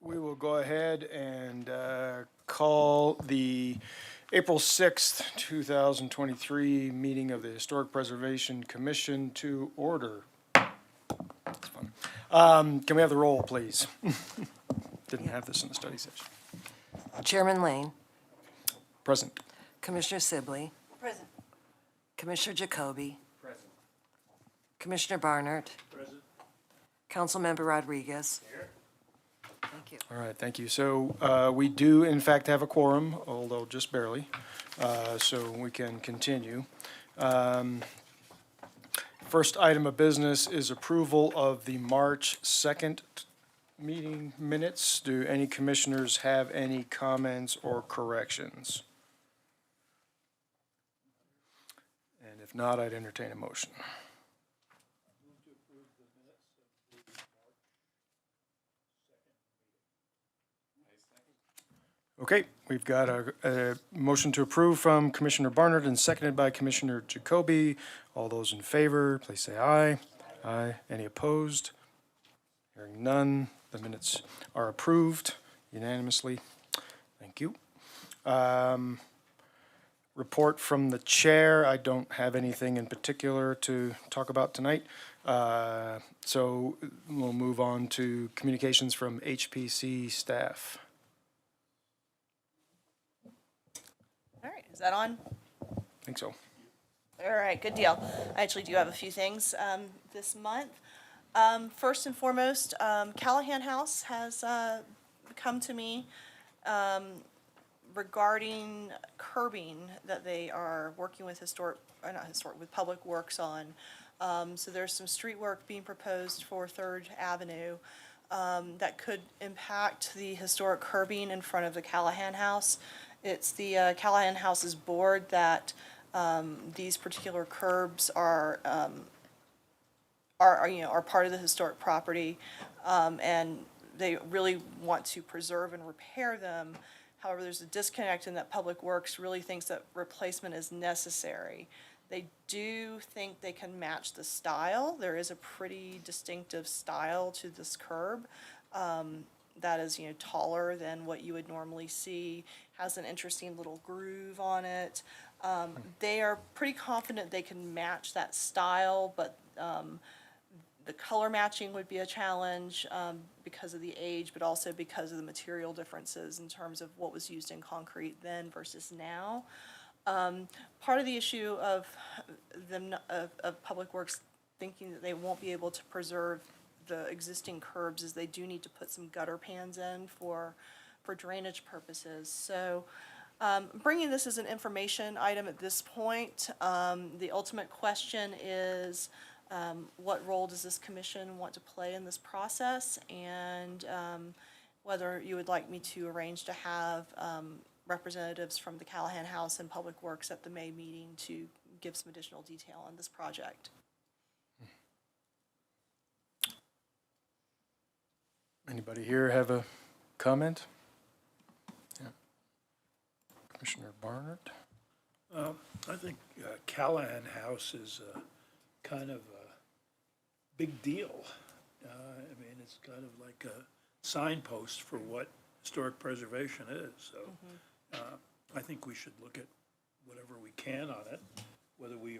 We will go ahead and call the April 6th, 2023 meeting of the Historic Preservation Commission to order. That's fun. Can we have the roll, please? Didn't have this in the study session. Chairman Lane, Present. Commissioner Sibley, Present. Commissioner Jacoby, Present. Commissioner Barnard, Present. Councilmember Rodriguez. Here. Thank you. All right, thank you. So we do in fact have a quorum, although just barely, so we can continue. First item of business is approval of the March 2nd meeting minutes. Do any commissioners have any comments or corrections? And if not, I'd entertain a motion. Okay, we've got a motion to approve from Commissioner Barnard and seconded by Commissioner Jacoby. All those in favor, please say aye. Aye. Any opposed? Hearing none, the minutes are approved unanimously. Thank you. Report from the chair. I don't have anything in particular to talk about tonight. So we'll move on to communications from HPC staff. All right, is that on? I think so. All right, good deal. I actually do have a few things this month. First and foremost, Callahan House has come to me regarding curbing that they are working with with Public Works on. So there's some street work being proposed for 3rd Avenue that could impact the historic curbing in front of the Callahan House. It's the Callahan House's board that these particular curbs are part of the historic property, and they really want to preserve and repair them. However, there's a disconnect in that Public Works really thinks that replacement is necessary. They do think they can match the style. There is a pretty distinctive style to this curb. That is, taller than what you would normally see, has an interesting little groove on it. They are pretty confident they can match that style, but the color matching would be a challenge because of the age, but also because of the material differences in terms of what was used in concrete then versus now. Part of the issue of Public Works thinking that they won't be able to preserve the existing curbs is they do need to put some gutter pans in for drainage purposes. So bringing this as an information item at this point, the ultimate question is what role does this commission want to play in this process, and whether you would like me to arrange to have representatives from the Callahan House and Public Works at the May meeting to give some additional detail on this project. Anybody here have a comment? Yeah. Commissioner Barnard? I think Callahan House is kind of a big deal. I mean, it's kind of like a signpost for what historic preservation is. So I think we should look at whatever we can on it, whether we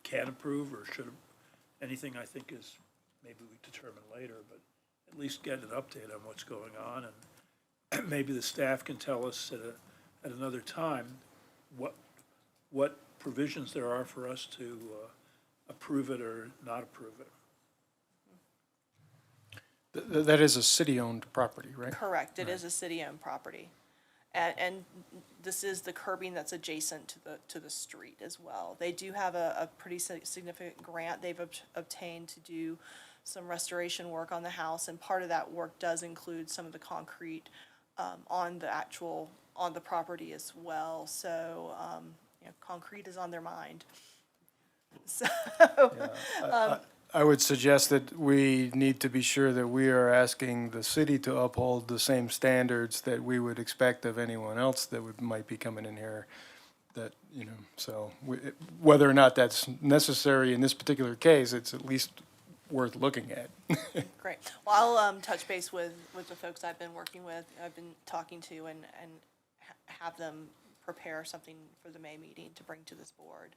can approve, or should. Anything I think is maybe we determine later, but at least get an update on what's going on, and maybe the staff can tell us at another time what provisions there are for us to approve it or not approve it. That is a city-owned property, right? Correct, it is a city-owned property. And this is the curbing that's adjacent to the street as well. They do have a pretty significant grant they've obtained to do some restoration work on the house, and part of that work does include some of the concrete on the property as well. So concrete is on their mind. So I would suggest that we need to be sure that we are asking the city to uphold the same standards that we would expect of anyone else that might be coming in here. That, so whether or not that's necessary in this particular case, it's at least worth looking at. Great. Well, I'll touch base with the folks I've been working with, I've been talking to, and have them prepare something for the May meeting to bring to this board.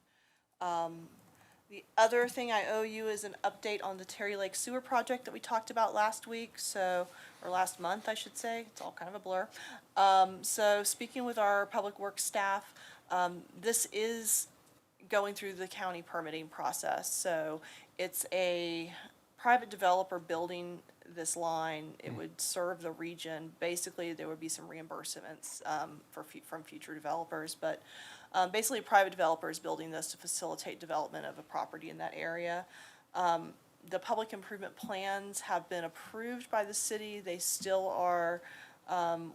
The other thing I owe you is an update on the Terry Lake Sewer Project that we talked about last week, or last month, I should say. It's all kind of a blur. So speaking with our Public Works staff, this is going through the county permitting process. So it's a private developer building this line. It would serve the region. Basically, there would be some reimbursements from future developers, but basically, a private developer is building this to facilitate development of a property in that area. The public improvement plans have been approved by the city. They still are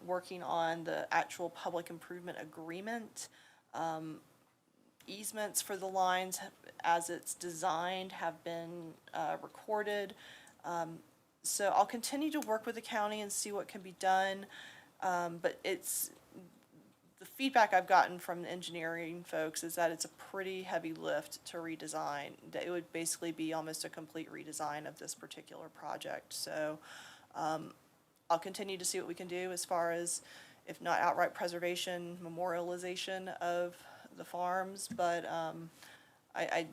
working on the actual public improvement agreement. Easements for the lines as it's designed have been recorded. So I'll continue to work with the county and see what can be done. But the feedback I've gotten from the engineering folks is that it's a pretty heavy lift to redesign. That it would basically be almost a complete redesign of this particular project. So I'll continue to see what we can do as far as, if not outright preservation, memorialization of the farms. But I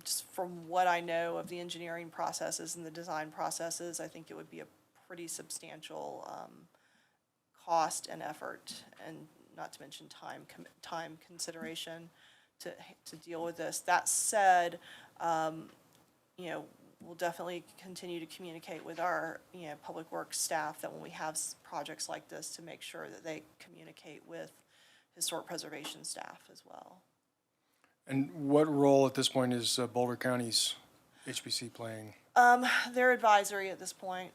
just from what I know of the engineering processes and the design processes, I think it would be a pretty substantial cost and effort, and not to mention time consideration to deal with this. That said, we'll definitely continue to communicate with our, public works staff, that when we have projects like this, to make sure that they communicate with historic preservation staff as well. And what role at this point is Boulder County's HPC playing? They're advisory at this point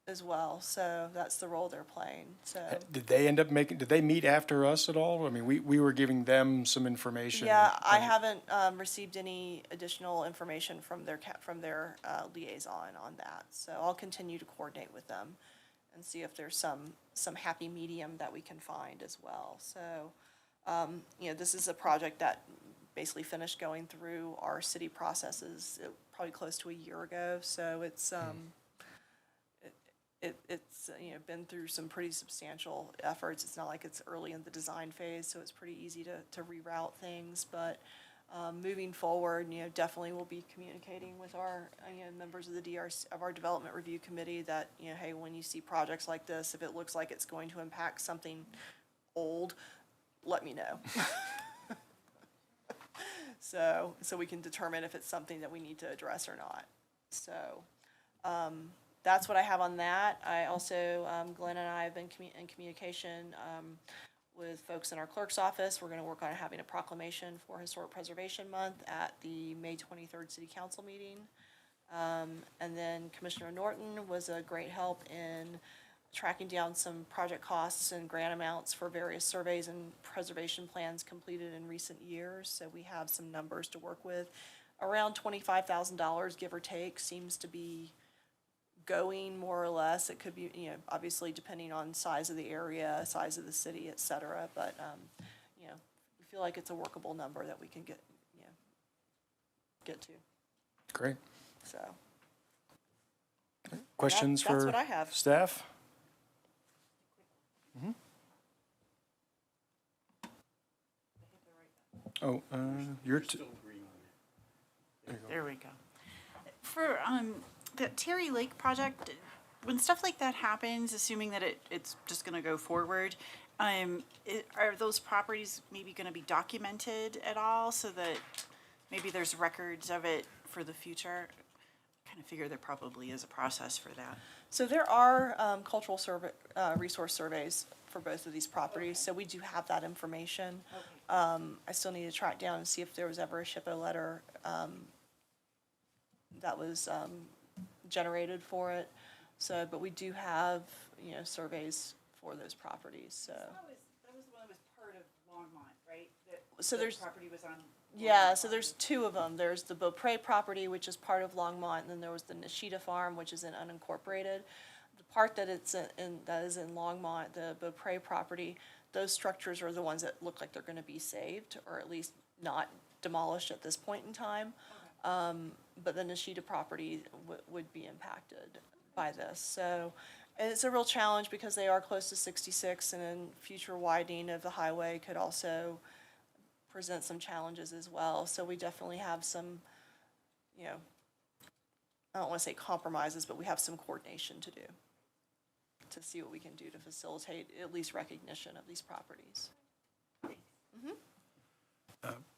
as well, so that's the role they're playing, so. Did they meet after us at all? I mean, we were giving them some information. Yeah, I haven't received any additional information from their liaison on that, so I'll continue to coordinate with them and see if there's some happy medium that we can find as well. So, this is a project that basically finished going through our city processes probably close to a year ago, so it's it's been through some pretty substantial efforts. It's not like it's early in the design phase, so it's pretty easy to reroute things. But moving forward, definitely we'll be communicating with our members of the DRC, of our development review committee, that hey, when you see projects like this, if it looks like it's going to impact something old, let me know. So we can determine if it's something that we need to address or not. So. That's what I have on that. I also, Glenn and I have been in communication with folks in our clerk's office. We're going to work on having a proclamation for Historic Preservation Month at the May 23rd City Council meeting. And then Commissioner Norton was a great help in tracking down some project costs and grant amounts for various surveys and preservation plans completed in recent years. So we have some numbers to work with. Around $25,000, give or take, seems to be going more or less. It could be, obviously depending on size of the area, size of the city, et cetera. But, we feel like it's a workable number that we can get to. Great. So. Questions That's for what I have. staff? Oh, you're There we go. For the Terry Lake project, when stuff like that happens, assuming that it's just going to go forward, are those properties maybe going to be documented at all, so that maybe there's records of it for the future? I kind of figure there probably is a process for that. So there are cultural resource surveys for both of these properties, so we do have that information. I still need to track down and see if there was ever a SHPO letter that was generated for it. So, but we do have, surveys for those properties, so. That was the one that was part of Longmont, right? So there's- property was on. Yeah, so there's two of them. There's the Beaupre property, which is part of Longmont, and then there was the Nishida Farm, which is in unincorporated. The part that is in Longmont, the Beaupre property, those structures are the ones that look like they're gonna be saved, or at least not demolished at this point in time. But the Nishida property would be impacted by this. So it's a real challenge because they are close to 66, and then future widening of the highway could also present some challenges as well. So we definitely have some, you know, I don't want to say compromises, but we have some coordination to do to see what we can do to facilitate at least recognition of these properties.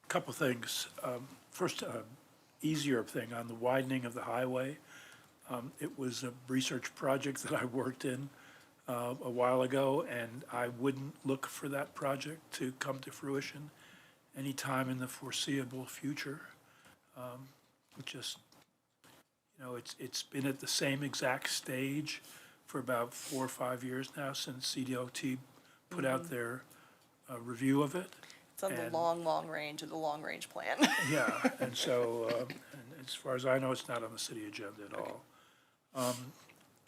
Couple things. First, easier thing on the widening of the highway. It was a research project that I worked in a while ago, and I wouldn't look for that project to come to fruition anytime in the foreseeable future. It just, you know, it's been at the same exact stage for about 4 or 5 years now since CDOT put out their review of it. It's on the And- long range of the long-range plan. Yeah, and so, and as far as I know, it's not on the city agenda at all.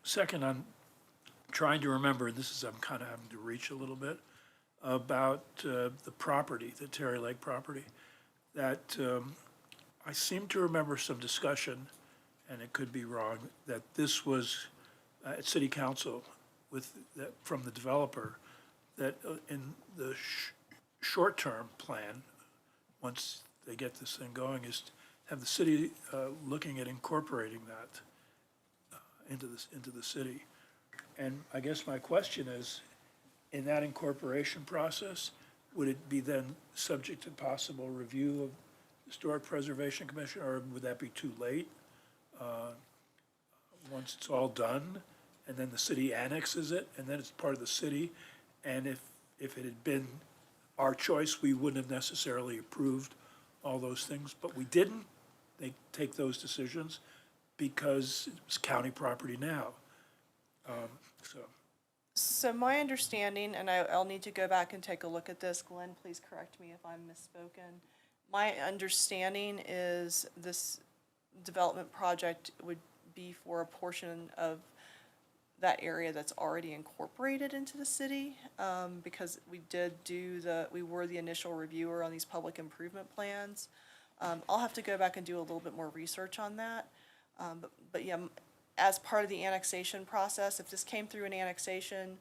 Second, I'm trying to remember, and this is, I'm kind of having to reach a little bit, about the property, the Terry Lake property, that I seem to remember some discussion, and it could be wrong, that this was at city council with, from the developer, that in the short-term plan, once they get this thing going, is to have the city looking at incorporating that into the city. And I guess my question is, in that incorporation process, would it be then subject to possible review of Historic Preservation Commission, or would that be too late? Once it's all done, and then the city annexes it, and then it's part of the city, and if it had been our choice, we wouldn't have necessarily approved all those things, but we didn't. They take those decisions because it's county property now. So my understanding, and I'll need to go back and take a look at this, Glenn, please correct me if I'm misspoken. My understanding is this development project would be for a portion of that area that's already incorporated into the city, because we were the initial reviewer on these public improvement plans. I'll have to go back and do a little bit more research on that. But yeah, as part of the annexation process, if this came through an annexation,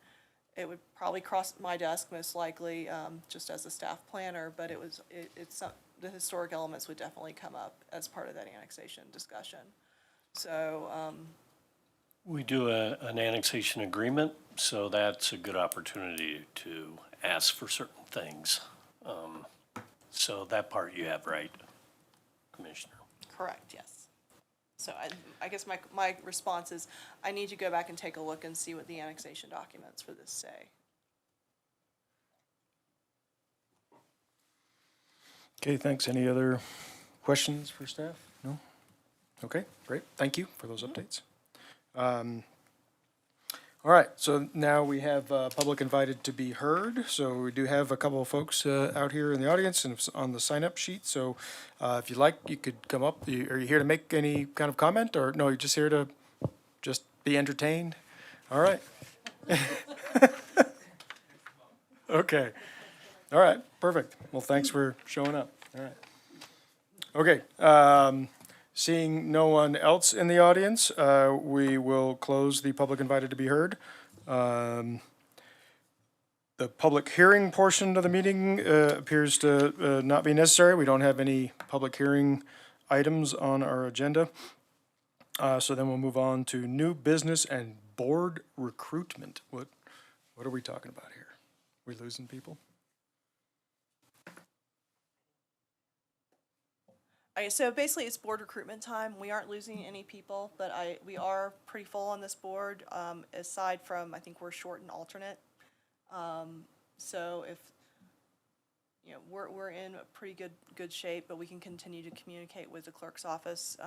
it would probably cross my desk most likely, just as a staff planner, but the historic elements would definitely come up as part of that annexation discussion. So, We do an annexation agreement, so that's a good opportunity to ask for certain things. So that part you have right, Commissioner. correct, yes. So I guess my response is, I need to go back and take a look and see what the annexation documents for this say. Okay, thanks. Any other questions for staff? No? Okay, great. Thank you for those updates. All right, so now we have public invited to be heard. So we do have a couple of folks out here in the audience and it's on the sign-up sheet. So if you'd like, you could come up. Are you here to make any kind of comment, or no, you're just here to just be entertained? All right. Okay. All right, perfect. Well, thanks for showing up. All right. Okay, seeing no one else in the audience, we will close the public invited to be heard. The public hearing portion of the meeting appears to not be necessary. We don't have any public hearing items on our agenda. So then we'll move on to new business and board recruitment. What are we talking about here? We losing people? Okay, so basically it's board recruitment time. We aren't losing any people, but we are pretty full on this board, aside from, I think we're short an alternate. So if, you know, we're in a pretty good shape, but we can continue to communicate with the clerk's office,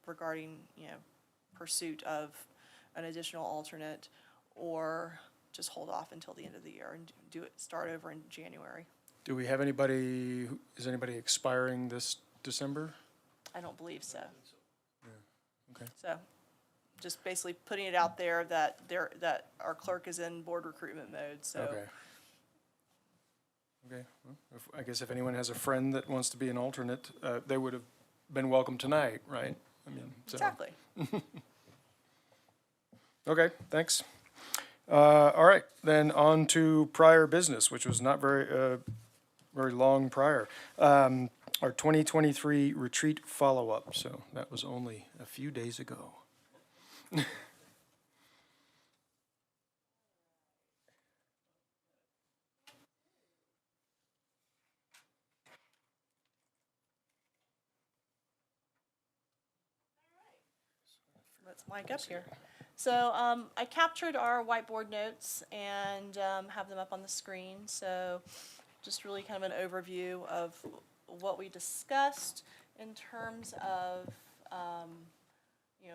regarding, you know, pursuit of an additional alternate, or just hold off until the end of the year and start over in January. Do we have anybody, is anybody expiring this December? I don't believe so. Okay. So, just basically putting it out there that our clerk is in board recruitment mode, so. Okay. Okay, well, I guess if anyone has a friend that wants to be an alternate, they would have been welcome tonight, right? I mean, so. Exactly. Okay, thanks. All right, then on to prior business, which was not very long prior. Our 2023 retreat follow-up, so that was only a few days ago. Let's mic up here. So I captured our whiteboard notes and have them up on the screen. So just really kind of an overview of what we discussed in terms of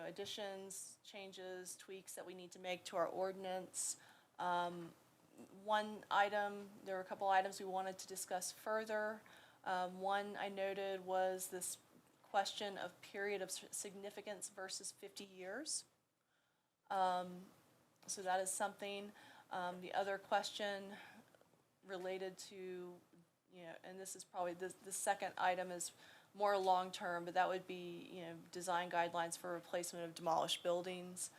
additions, changes, tweaks that we need to make to our ordinance. One item, there were a couple items we wanted to discuss further. One I noted was this question of period of significance versus 50 years. So that is something. The other question related to, and this is probably, the second item is more long-term, but that would be, design guidelines for replacement of demolished buildings.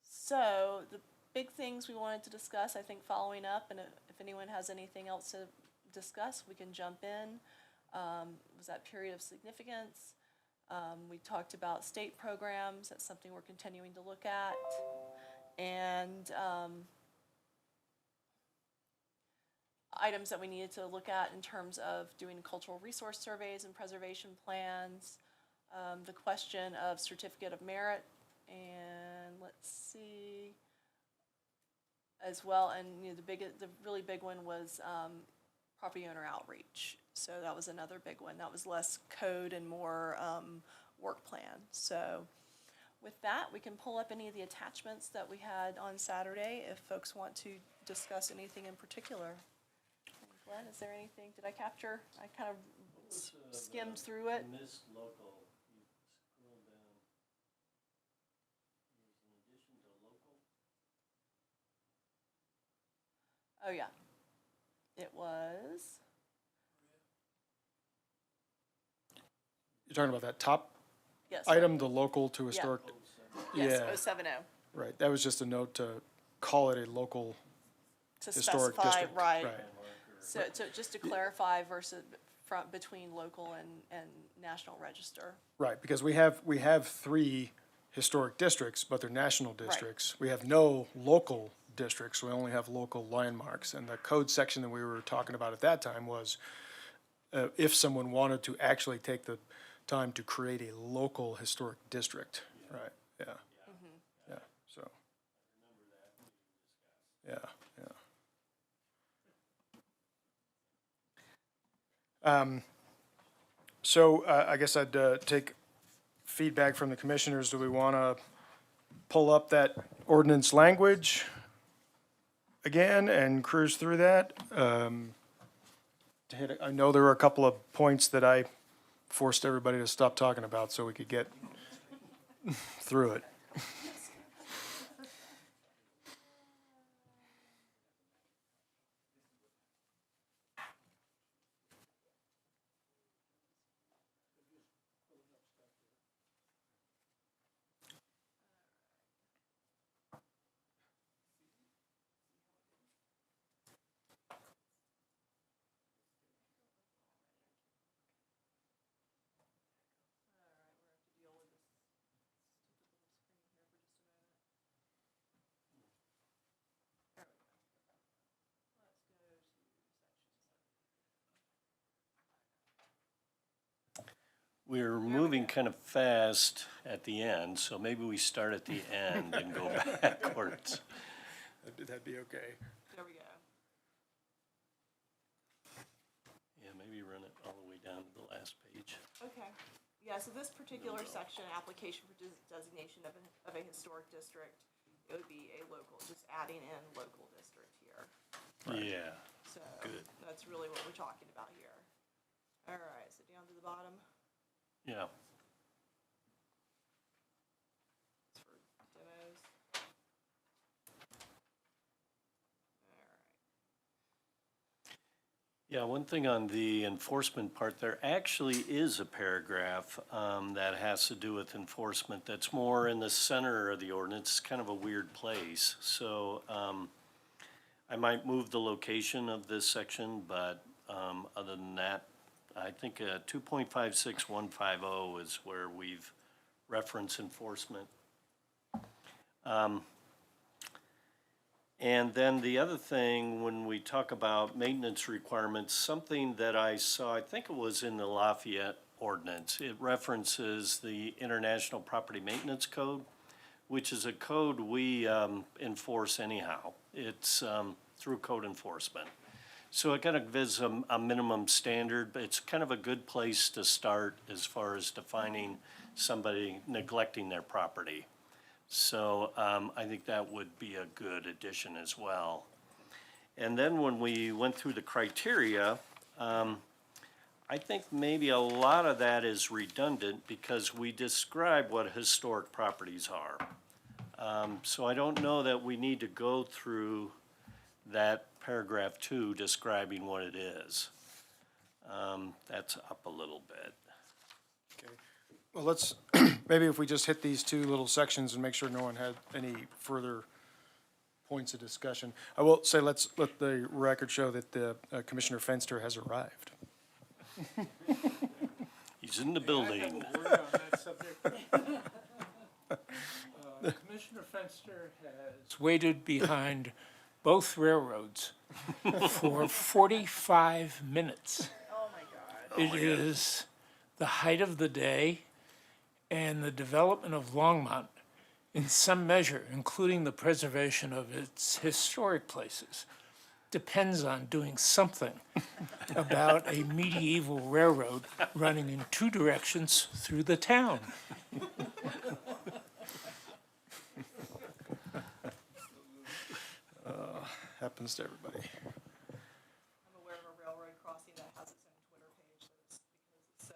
So the big things we wanted to discuss, I think following up, and if anyone has anything else to discuss, we can jump in. Was that period of significance? We talked about state programs. That's something we're continuing to look at. And items that we needed to look at in terms of doing cultural resource surveys and preservation plans. The question of certificate of merit, and let's see, as well. And the really big one was property owner outreach. So that was another big one. That was less code and more work plan. So with that, we can pull up any of the attachments that we had on Saturday if folks want to discuss anything in particular. Glenn, is there anything, did I capture? I kind of skimmed through it. Missed local, you scroll down. There's an addition to local. Oh, yeah. It was, You're talking about that top yes. item, the local to historic? Yes, Yeah, 070. right. That was just a note to call it a local To historic specify, district. right. So just to clarify between local and National Register. Right, because we have 3 historic districts, but they're national districts. We have no local districts, we only have local landmarks. And the code section that we were talking about at that time was if someone wanted to actually take the time to create a local historic district, right, yeah. Yeah, so. Yeah, yeah. So I guess I'd take feedback from the commissioners. Do we want to pull up that ordinance language again and cruise through that? I know there were a couple of points that I forced everybody to stop talking about so we could get through it. We're moving kind of fast at the end, so maybe we start at the end and go backwards. That'd be okay. There we go. Yeah, maybe run it all the way down to the last page. Okay. Yeah, so this particular section, application for designation of a historic district, it would be a local, just adding in local district here. Yeah, So Good. that's really what we're talking about here. All right, so down to the bottom. yeah. It's for demos. All right. Yeah, one thing on the enforcement part, there actually is a paragraph that has to do with enforcement that's more in the center of the ordinance. It's kind of a weird place. So I might move the location of this section, but other than that, I think 2.56150 is where we've referenced enforcement. And then the other thing, when we talk about maintenance requirements, something that I saw, I think it was in the Lafayette ordinance, it references the International Property Maintenance Code, which is a code we enforce anyhow. It's through code enforcement. So it kind of gives a minimum standard, but it's kind of a good place to start as far as defining somebody neglecting their property. So I think that would be a good addition as well. And then when we went through the criteria, I think maybe a lot of that is redundant because we describe what historic properties are. So I don't know that we need to go through that paragraph 2 describing what it is. That's up a little bit. Okay. Well, let's, maybe if we just hit these two little sections and make sure no one had any further points of discussion. I will say, let's let the record show that the Commissioner Fenster has arrived. He's in the building. I have a word on that subject. Commissioner Fenster has waited behind both railroads for 45 minutes. Oh, my God. It is the height of the day, and the development of Longmont, in some measure, including the preservation of its historic places, depends on doing something about a medieval railroad running in two directions through the town. Happens to everybody. I'm aware of a railroad crossing that has its own Twitter page, that it's, because it's so,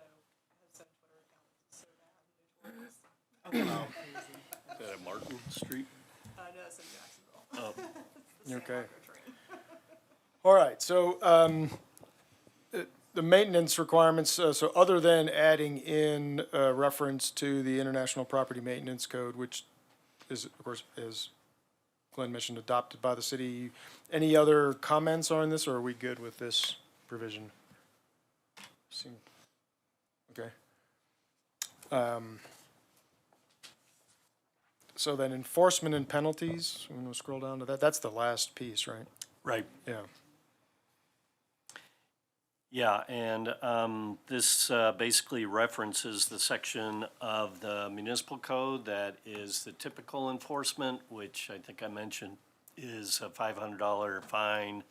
has its own Twitter account, it's so bad, notorious. Is that at Martin Street? No, it's in Jacksonville. It's the San Okay. Marco train. All right, so the maintenance requirements, so other than adding in reference to the International Property Maintenance Code, which is, of course, as Glenn mentioned, adopted by the city, any other comments on this, or are we good with this provision? Okay. So then enforcement and penalties, I'm gonna scroll down to that, that's the last piece, right? Right. Yeah. Yeah, and this basically references the section of the municipal code that is the typical enforcement, which I think I mentioned is a $500 fine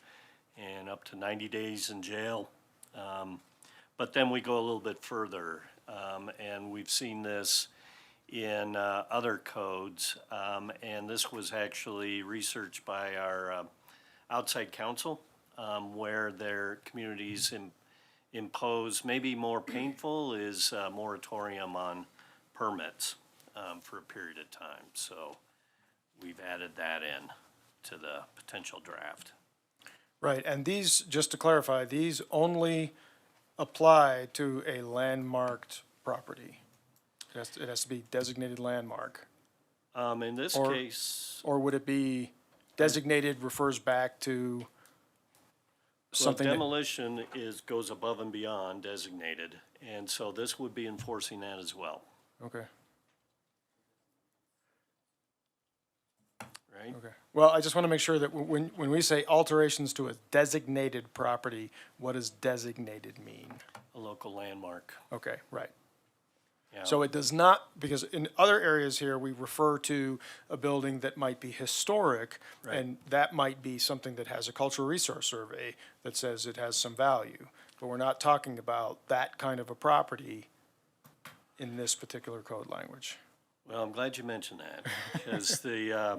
and up to 90 days in jail. But then we go a little bit further, and we've seen this in other codes, and this was actually researched by our outside counsel, where their communities impose, maybe more painful, is a moratorium on permits for a period of time. So we've added that in to the potential draft. Right, and these, just to clarify, these only apply to a landmarked property. It has to be designated landmark. In this Or- case, Or would it be designated refers back to well, something that, demolition goes above and beyond designated, and so this would be enforcing that as well, okay, right? okay. Well, I just want to make sure that when we say alterations to a designated property, what does designated mean? A local landmark. Okay, right. Yeah. So it does not, because in other areas here, we refer to a building that might be historic, Right. and that might be something that has a cultural resource survey that says it has some value. But we're not talking about that kind of a property in this particular code language. Well, I'm glad you mentioned that, because the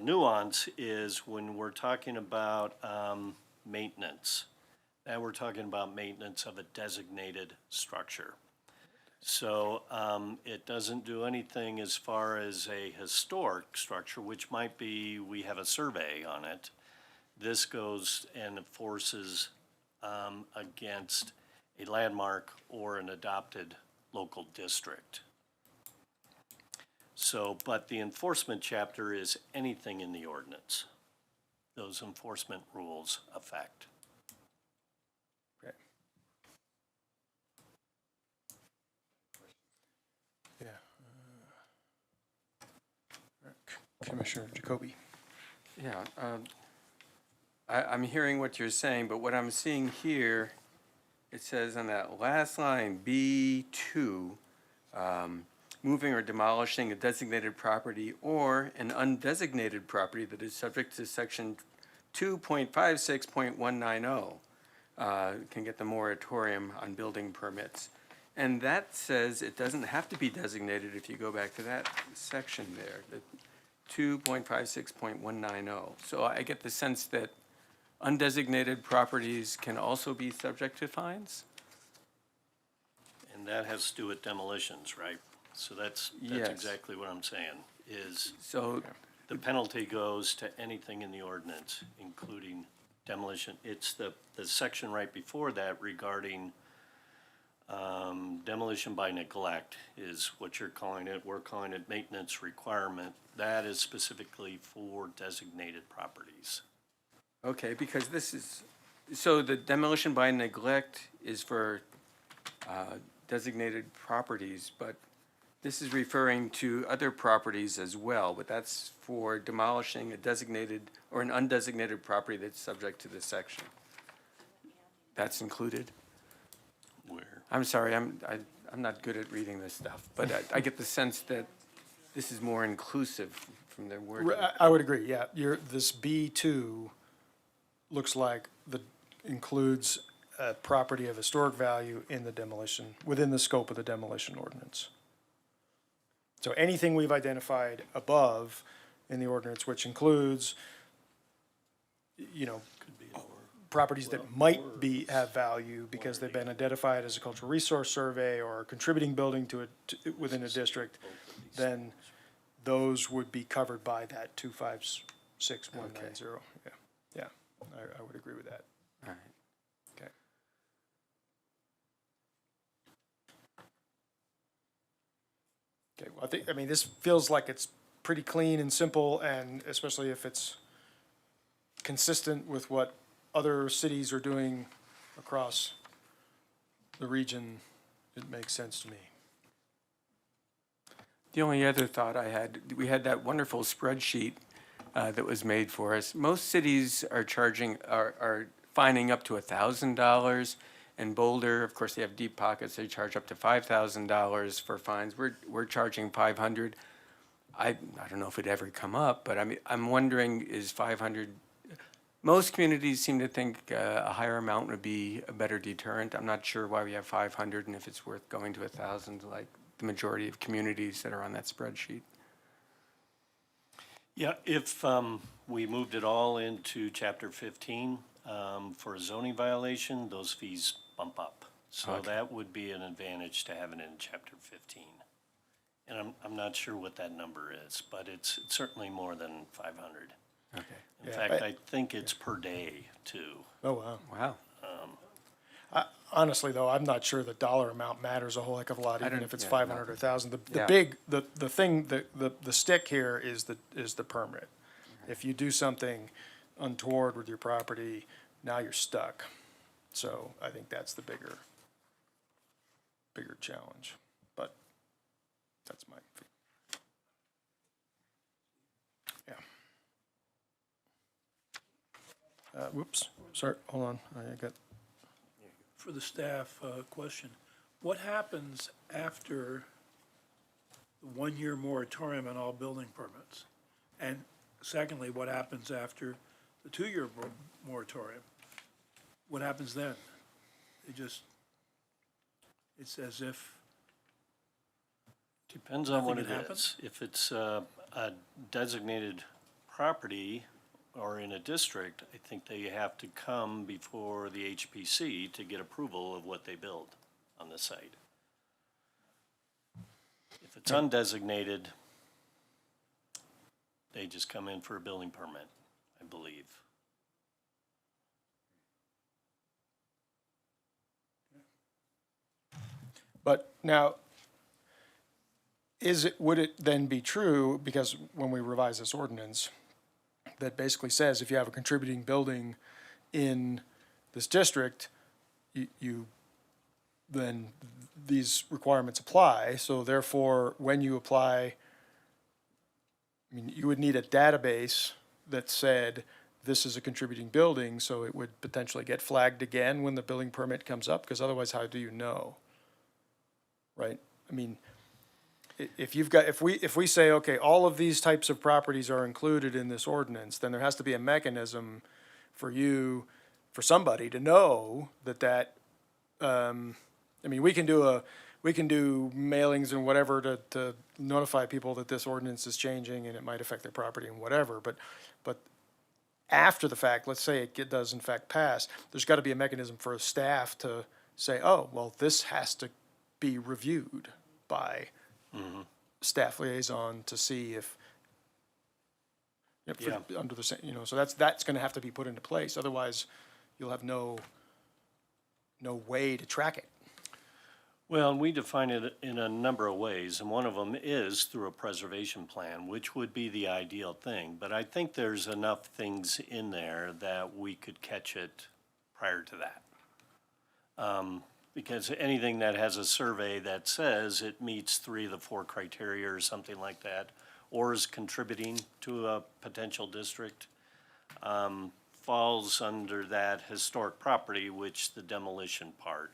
nuance is when we're talking about maintenance, now we're talking about maintenance of a designated structure. So it doesn't do anything as far as a historic structure, which might be, we have a survey on it. This goes and enforces against a landmark or an adopted local district. So, but the enforcement chapter is anything in the ordinance. Those enforcement rules affect. Okay. Yeah. Commissioner Jacoby. Yeah, I'm hearing what you're saying, but what I'm seeing here, it says on that last line, B2, moving or demolishing a designated property or an undesignated property that is subject to section 2.56.190 can get the moratorium on building permits. And that says it doesn't have to be designated if you go back to that section there, the 2.56.190. So I get the sense that undesignated properties can also be subject to fines? And that has to do with demolitions, right? So that's Yes. exactly what I'm saying, is So, the penalty goes to anything in the ordinance, including demolition. It's the section right before that regarding demolition by neglect is what you're calling it. We're calling it maintenance requirement. That is specifically for designated properties. okay, because this is, so the demolition by neglect is for designated properties, but this is referring to other properties as well, but that's for demolishing a designated or an undesignated property that's subject to this section. That's included? Where? I'm sorry, I'm not good at reading this stuff, but I get the sense that this is more inclusive from the word. I would agree, yeah. This B2 looks like includes a property of historic value in the demolition, within the scope of the demolition ordinance. So anything we've identified above in the ordinance, which includes, properties that might have value because they've been identified as a cultural resource survey or a contributing building within a district, then those would be covered by that 256.190. Yeah, I would agree with that. All right. Okay. Okay, well, this feels like it's pretty clean and simple, and especially if it's consistent with what other cities are doing across the region, it makes sense to me. The only other thought I had, we had that wonderful spreadsheet that was made for us. Most cities are are fining up to $1,000. And Boulder, of course, they have deep pockets. They charge up to $5,000 for fines. We're charging $500. I don't know if it'd ever come up, but I'm wondering, is $500? Most communities seem to think a higher amount would be a better deterrent. I'm not sure why we have $500 and if it's worth going to $1,000, like the majority of communities that are on that spreadsheet. Yeah, if we moved it all into chapter 15 for a zoning violation, those fees bump up. So Okay. that would be an advantage to having it in chapter 15. And I'm not sure what that number is, but it's certainly more than 500. Okay. In Yeah, fact, I think it's per day too. Oh, wow. Wow. Honestly, though, I'm not sure the dollar amount matters a whole heck of a lot, even don't- if it's yeah, 500 no. or 1,000. The Yeah. big, the thing, the stick here is the permit. If you do something untoward with your property, now you're stuck. So I think that's the bigger challenge, but that's my, yeah. Whoops, sorry, hold on, I got, For the staff, question, what happens after the one-year moratorium on all building permits? And secondly, what happens after the two-year moratorium? What happens then? It's as if, Depends on what it Nothing is. happens? If it's a designated property or in a district, I think they have to come before the HPC to get approval of what they build on the site. If it's undesignated, they just come in for a building permit, I believe. But now, would it then be true, because when we revise this ordinance, that basically says if you have a contributing building in this district, then these requirements apply, so therefore, when you apply, I mean, you would need a database that said, this is a contributing building, so it would potentially get flagged again when the building permit comes up, because otherwise, how do you know? Right? I mean, if we say, okay, all of these types of properties are included in this ordinance, then there has to be a mechanism for somebody to know that, I mean, we can do mailings and whatever to notify people that this ordinance is changing and it might affect their property and whatever, but after the fact, let's say it does in fact pass, there's gotta be a mechanism for staff to say, oh, well, this has to be reviewed by staff liaison to see if, under the same, so that's gonna have to be put into place, otherwise you'll have no way to track it. Well, we define it in a number of ways, and one of them is through a preservation plan, which would be the ideal thing. But I think there's enough things in there that we could catch it prior to that. Because anything that has a survey that says it meets 3 of the 4 criteria or something like that, or is contributing to a potential district, falls under that historic property, which the demolition part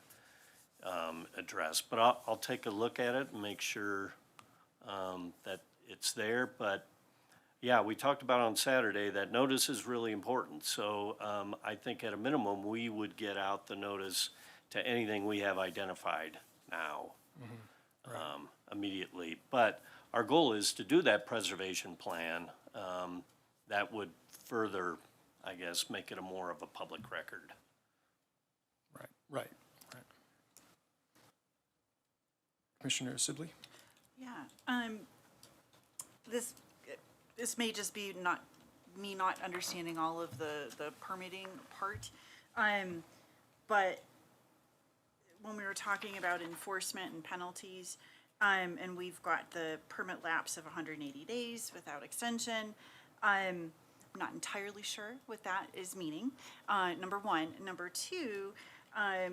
address. But I'll take a look at it and make sure that it's there. But yeah, we talked about on Saturday that notice is really important. So I think at a minimum, we would get out the notice to anything we have identified now immediately. But our goal is to do that preservation plan that would further, I guess, make it more of a public record. Right. Commissioner Sibley? Yeah, this may just be me not understanding all of the permitting part. But when we were talking about enforcement and penalties, and we've got the permit lapse of 180 days without extension, I'm not entirely sure what that is meaning, number one. Number two, I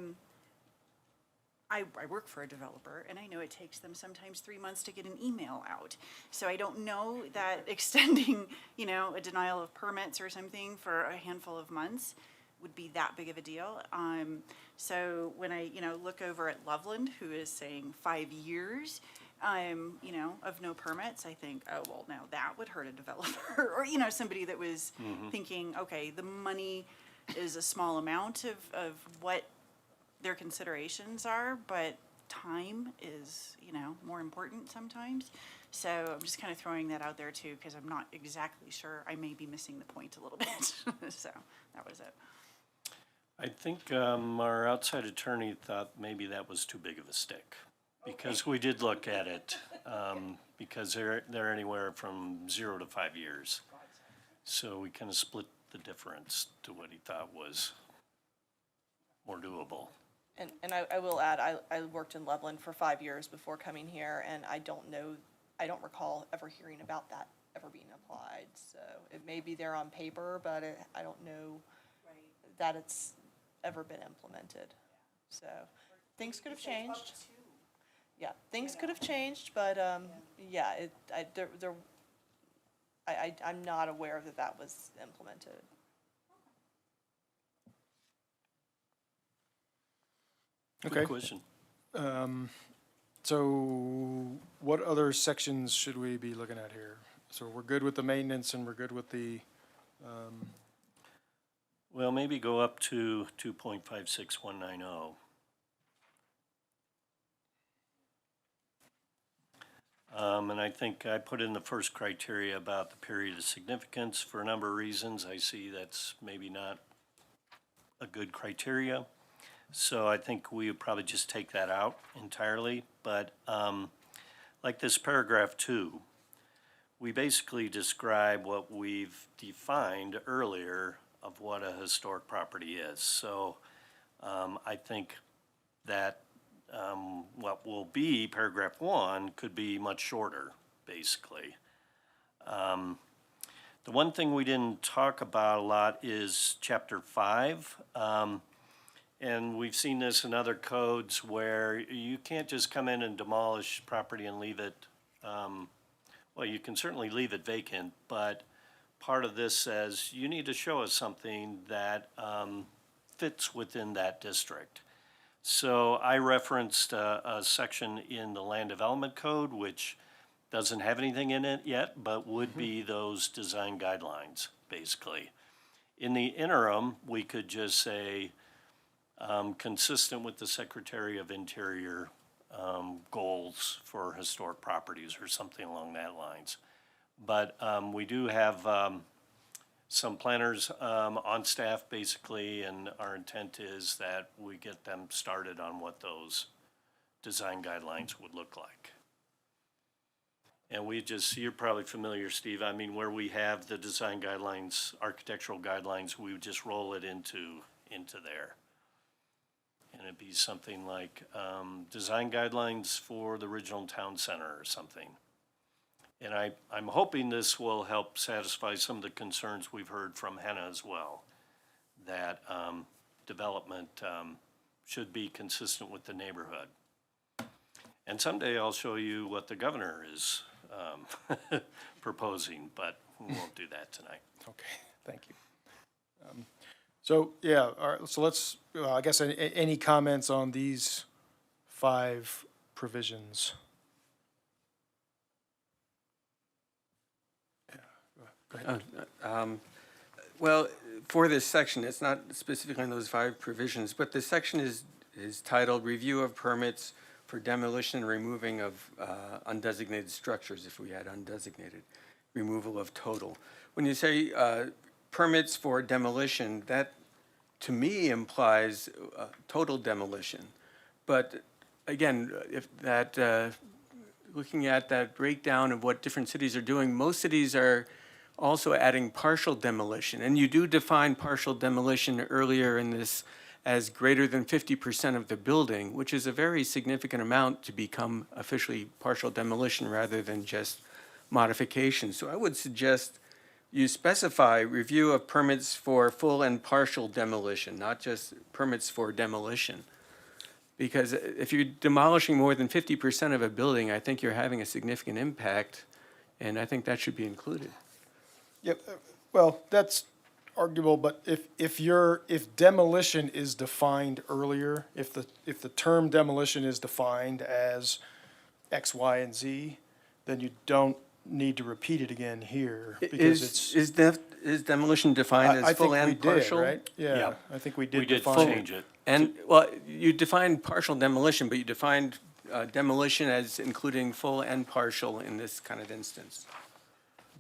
work for a developer, and I know it takes them sometimes 3 months to get an email out. So I don't know that extending, a denial of permits or something for a handful of months would be that big of a deal. So when I, look over at Loveland, who is saying 5 years, of no permits, I think, oh, well, now that would hurt a developer. Or, somebody that was thinking, okay, the money is a small amount of what their considerations are, but time is, more important sometimes. So I'm just kind of throwing that out there too, because I'm not exactly sure. I may be missing the point a little bit. So that was it. I think our outside attorney thought maybe that was too big of a stick. Because we did look at it, because they're anywhere from 0 to 5 years. So we kind of split the difference to what he thought was more doable. And I will add, I worked in Loveland for 5 years before coming here, and I don't recall ever hearing about that ever being applied. So it may be there on paper, but I don't know that it's ever been implemented. So things could have changed. Yeah, things could have changed, but I'm not aware that was implemented. Okay. Good question. So what other sections should we be looking at here? So we're good with the maintenance and we're good with the, Well, maybe go up to 2.56190. And I think I put in the first criteria about the period of significance for a number of reasons. I see that's maybe not a good criteria. So I think we would probably just take that out entirely. But like this paragraph 2, we basically describe what we've defined earlier of what a historic property is. So I think that what will be paragraph 1 could be much shorter, basically. The one thing we didn't talk about a lot is chapter 5. And we've seen this in other codes where you can't just come in and demolish property and leave it, well, you can certainly leave it vacant, but part of this says you need to show us something that fits within that district. So I referenced a section in the Land Development Code, which doesn't have anything in it yet, but would be those design guidelines, basically. In the interim, we could just say, consistent with the Secretary of Interior goals for historic properties or something along that lines. But we do have some planners on staff basically, and our intent is that we get them started on what those design guidelines would look like. And we just, you're probably familiar, Steve, I mean, where we have the design guidelines, architectural guidelines, we would just roll it into there. And it'd be something like design guidelines for the regional town center or something. And I'm hoping this will help satisfy some of the concerns we've heard from Henna as well, that development should be consistent with the neighborhood. And someday I'll show you what the governor is proposing, but we won't do that tonight. Okay, thank you. So, yeah, all right, so let's, I guess, any comments on these 5 provisions? Yeah, go ahead. Well, for this section, it's not specifically on those 5 provisions, but the section is titled Review of Permits for Demolition and Removing of Undesignated Structures, if we had undesignated, removal of total. When you say permits for demolition, that to me implies total demolition. But again, if that, looking at that breakdown of what different cities are doing, most cities are also adding partial demolition. And you do define partial demolition earlier in this as greater than 50% of the building, which is a very significant amount to become officially partial demolition rather than just modification. So I would suggest you specify review of permits for full and partial demolition, not just permits for demolition. Because if you're demolishing more than 50% of a building, I think you're having a significant impact, and I think that should be included. Yep, well, that's arguable, but if demolition is defined earlier, if the term demolition is defined as X, Y, and Z, then you don't need to repeat it again here, because it's. Is demolition defined I as full think we and did, partial? right? Yeah, Yeah. I think we We did did define change it. it. And, well, you defined partial demolition, but you defined demolition as including full and partial in this kind of instance.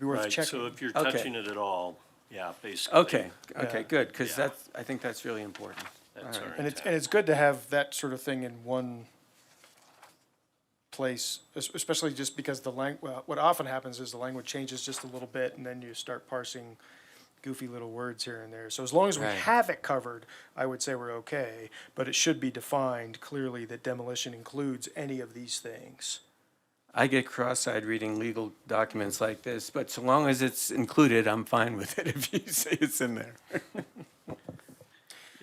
Be worth Right, checking. so if you're Okay. touching it at all, yeah, basically. Okay, Yeah. good, because Yeah. I think that's really important. That's All our right. And intent. it's good to have that sort of thing in one place, especially just because what often happens is the language changes just a little bit, and then you start parsing goofy little words here and there. So as long as we Right. have it covered, I would say we're okay, but it should be defined clearly that demolition includes any of these things. I get cross-eyed reading legal documents like this, but so long as it's included, I'm fine with it if you say it's in there.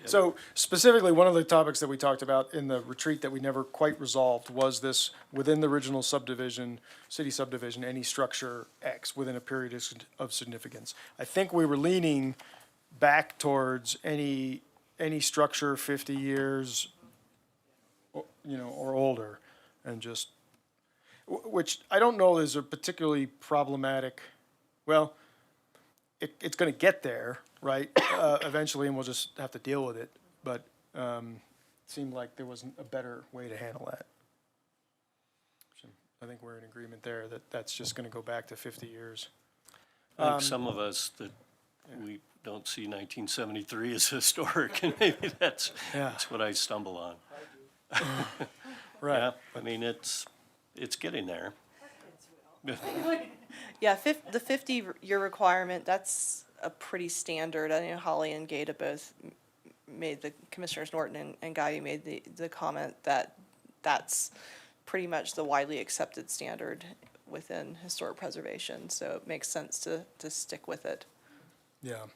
So specifically, one of the topics that we talked about in the retreat that we never quite resolved was this, within the original subdivision, city subdivision, any structure X within a period of significance. I think we were leaning back towards any structure 50 years, or older, and just, which I don't know is a particularly problematic, well, it's gonna get there, right, eventually, and we'll just have to deal with it, but, it seemed like there wasn't a better way to handle that. So I think we're in agreement there that that's just gonna go back to 50 years. I think some of us that we don't see 1973 as historic, and maybe that's what I stumble on. Right. Yeah, I mean, it's getting there. Yeah, the 50-year requirement, that's a pretty standard. I know Holly and Gata both made Commissioners Norton and Guy made the comment that that's pretty much the widely accepted standard within historic preservation, so it makes sense to stick with it. Yeah.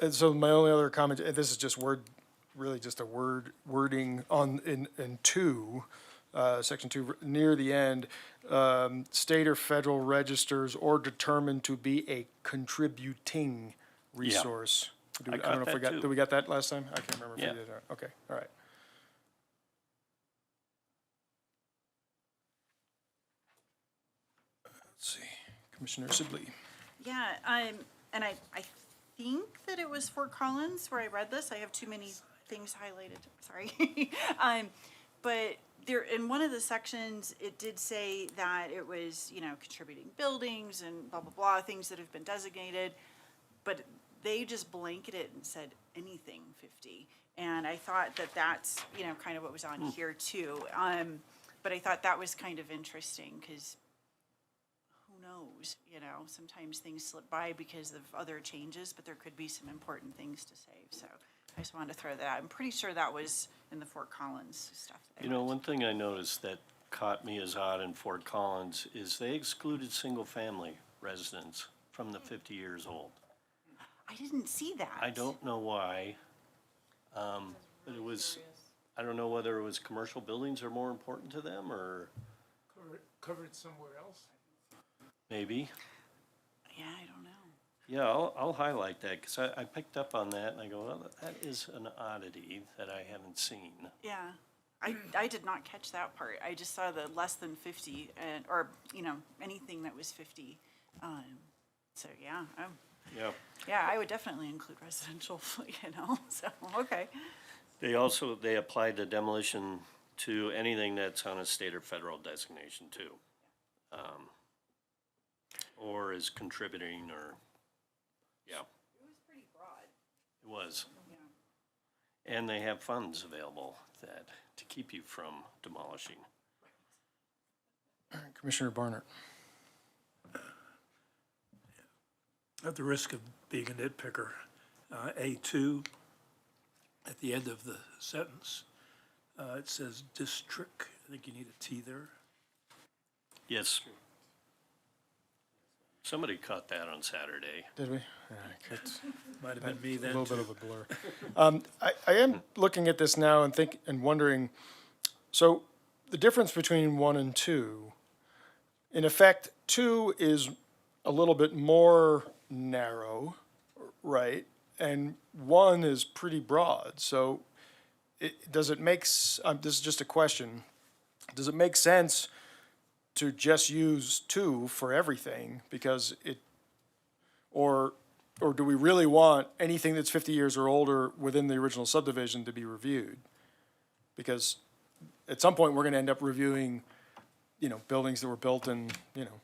And so my only other comment, and this is just really just a wording in two, section 2, near the end, state or federal registers or determined to be a contributing resource. I I caught don't know if we that got, too. did we get that last time? I can't remember if Yeah. we did. Okay, all right. Let's see, Commissioner Sibley. Yeah, and I think that it was Fort Collins where I read this. I have too many things highlighted, sorry. But there, in one of the sections, it did say that it was, you know, contributing buildings and blah, blah, blah, things that have been designated. But they just blanketed it and said anything 50. And I thought that that's, you know, kind of what was on here too. But I thought that was kind of interesting because who knows, you know, sometimes things slip by because of other changes, but there could be some important things to save. So I just wanted to throw that out. I'm pretty sure that was in the Fort Collins stuff. That I You know, read. one thing I noticed that caught me as odd in Fort Collins is they excluded single-family residents from the 50 years old. I didn't see that. I don't know why, but it was, I don't know whether it was commercial buildings are more important to them, or Covered somewhere else? maybe. Yeah, I don't know. Yeah, I'll highlight that, because I picked up on that, and I go, well, that is an oddity that I haven't seen. Yeah, I did not catch that part. I just saw the less than 50 and, or, you know, anything that was 50. So yeah, Yeah. yeah, I would definitely include residential, you know, so, okay. They applied the demolition to anything that's on a state or federal designation too. Or is contributing, or, yeah. It was pretty broad. It was. Yeah. And they have funds available that, to keep you from demolishing. Commissioner Barnard. At the risk of being a nitpicker, A2, at the end of the sentence, it says district. I think you need a T there. Yes. Somebody caught that on Saturday. Did we? Yeah, it's Might have been me a then, little bit too. of a blur. I am looking at this now and wondering, so the difference between 1 and 2, in effect, 2 is a little bit more narrow, right? And 1 is pretty broad. So does it make, this is just a question, does it make sense to just use 2 for everything? Because or do we really want anything that's 50 years or older within the original subdivision to be reviewed? Because at some point, we're gonna end up reviewing, you know, buildings that were built in, you know,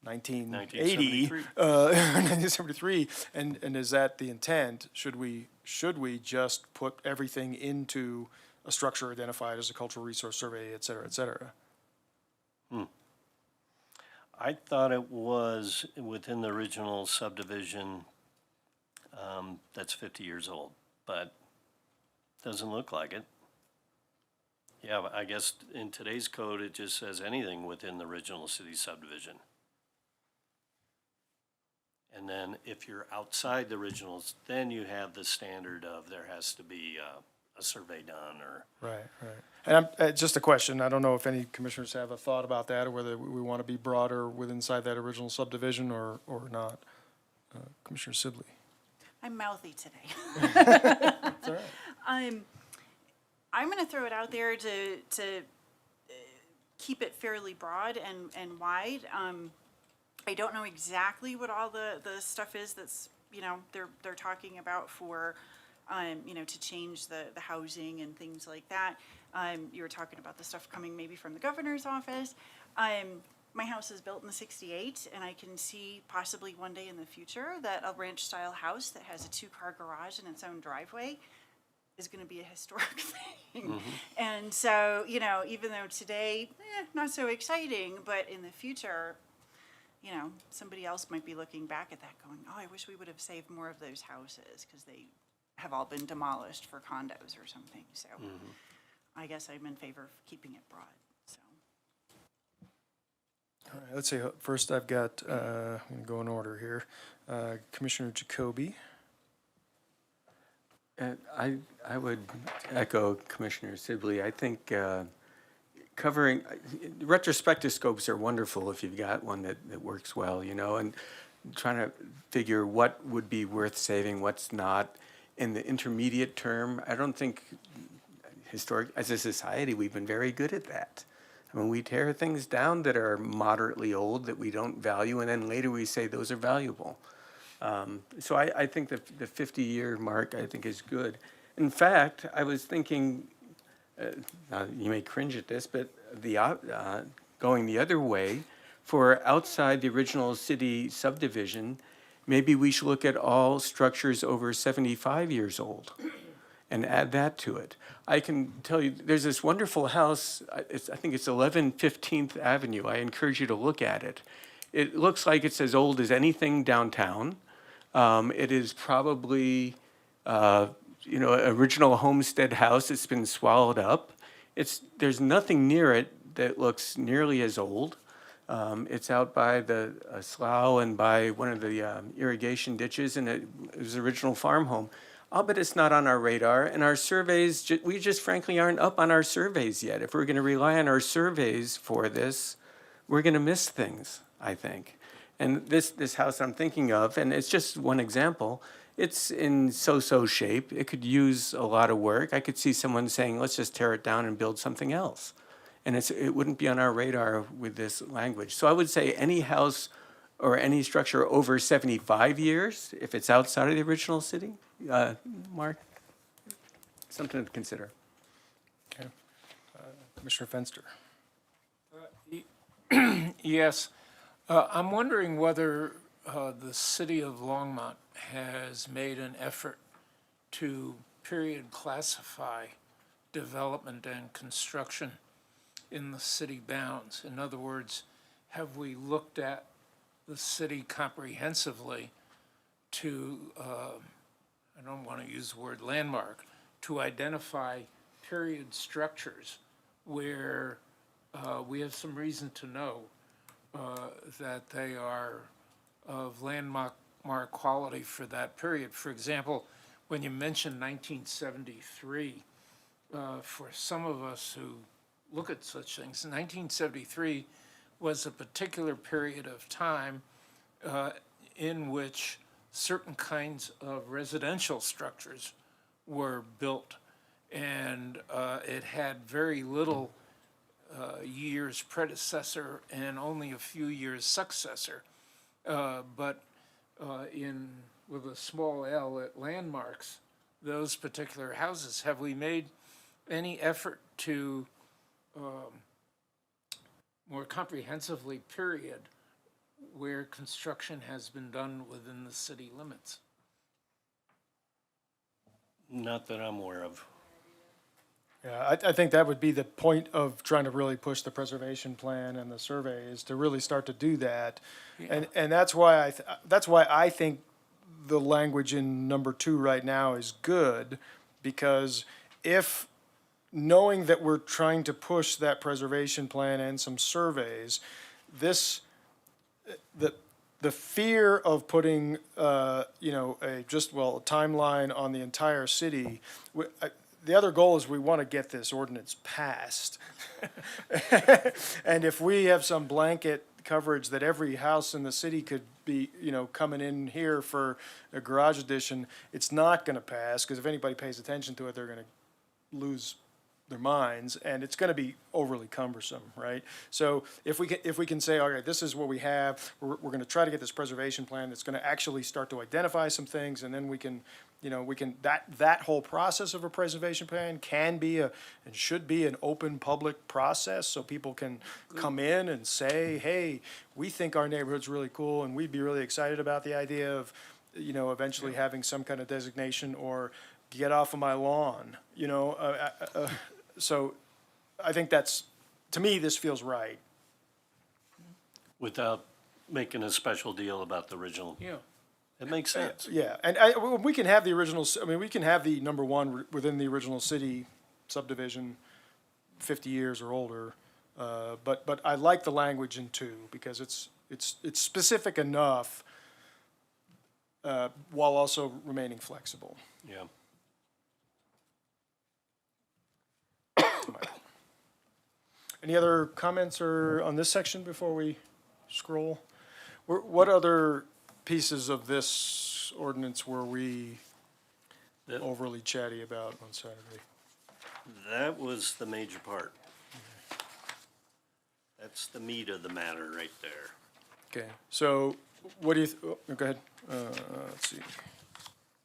1980, 1973, and is that the intent? Should we just put everything into a structure identified as a cultural resource survey, et cetera, et cetera? I thought it was within the original subdivision, that's 50 years old, but doesn't look like it. Yeah, but I guess in today's code, it just says anything within the original city subdivision. And then if you're outside the originals, then you have the standard of there has to be a survey done, or. Right. And just a question, I don't know if any commissioners have a thought about that, or whether we want to be broader inside that original subdivision or not. Commissioner Sibley. I'm mouthy today. That's all right. I'm gonna throw it out there to keep it fairly broad and wide. I don't know exactly what all the stuff is that's, you know, they're talking about for, you know, to change the housing and things like that. You were talking about the stuff coming maybe from the governor's office. My house is built in the '68, and I can see possibly one day in the future that a ranch-style house that has a 2-car garage and its own driveway is gonna be a historic thing. And so, you know, even though today, not so exciting, but in the future, you know, somebody else might be looking back at that going, oh, I wish we would have saved more of those houses because they have all been demolished for condos or something, so. I guess I'm in favor of keeping it broad, so. All right, let's see, first I've got, I'm gonna go in order here. Commissioner Jacoby. I would echo Commissioner Sibley. I think covering, retrospective scopes are wonderful if you've got one that works well, you know, and trying to figure what would be worth saving, what's not. In the intermediate term, I don't think as a society, we've been very good at that. I mean, we tear things down that are moderately old that we don't value, and then later we say those are valuable. So I think the 50-year mark, I think, is good. In fact, I was thinking, you may cringe at this, but going the other way, for outside the original city subdivision, maybe we should look at all structures over 75 years old and add that to it. I can tell you, there's this wonderful house, I think it's 11 15th Avenue. I encourage you to look at it. It looks like it's as old as anything downtown. It is probably, original homestead house. It's been swallowed up. There's nothing near it that looks nearly as old. It's out by the slough and by one of the irrigation ditches, and it was an original farm home. I'll bet it's not on our radar, and our surveys, we just frankly aren't up on our surveys yet. If we're going to rely on our surveys for this, we're going to miss things, I think. And this house I'm thinking of, and it's just one example, it's in so-so shape. It could use a lot of work. I could see someone saying, let's just tear it down and build something else. And it wouldn't be on our radar with this language. So I would say any house or any structure over 75 years, if it's outside of the original city, Mark, something to consider. Okay. Commissioner Fenster. Yes. I'm wondering whether the city of Longmont has made an effort to period classify development and construction in the city bounds. In other words, have we looked at the city comprehensively to, I don't want to use the word landmark, to identify period structures where we have some reason to know that they are of landmark quality for that period. For example, when you mention 1973, for some of us who look at such things, 1973 was a particular period of time in which certain kinds of residential structures were built, and it had very little years predecessor and only a few years successor. But with a small L at landmarks, those particular houses, have we made any effort to more comprehensively period where construction has been done within the city limits? Not that I'm aware of. Yeah, I think that would be the point of trying to really push the preservation plan and the survey, is to really start to do that. And that's why I think the language in number 2 right now is good, because if, knowing that we're trying to push that preservation plan and some surveys, the fear of putting a timeline on the entire city. The other goal is we want to get this ordinance passed. And if we have some blanket coverage that every house in the city could be, coming in here for a garage addition, it's not going to pass, because if anybody pays attention to it, they're going to lose their minds, and it's going to be overly cumbersome, right? So if we can say, all right, this is what we have, we're going to try to get this preservation plan that's going to actually start to identify some things, and then we can that whole process of a preservation plan can be and should be an open public process, so people can come in and say, hey, we think our neighborhood's really cool, and we'd be really excited about the idea of eventually having some kind of designation, or get off of my lawn, so I think to me, this feels right. Without making a special deal about the original. Yeah. It makes sense. Yeah, and we can have the original, we can have the number 1 within the original city subdivision, 50 years or older. But I like the language in 2 because it's specific enough while also remaining flexible. Yeah. Any other comments or on this section before we scroll? What other pieces of this ordinance were we That- overly chatty about on Saturday? That was the major part. That's the meat of the matter right there. Okay, so what do you, go ahead. Let's see.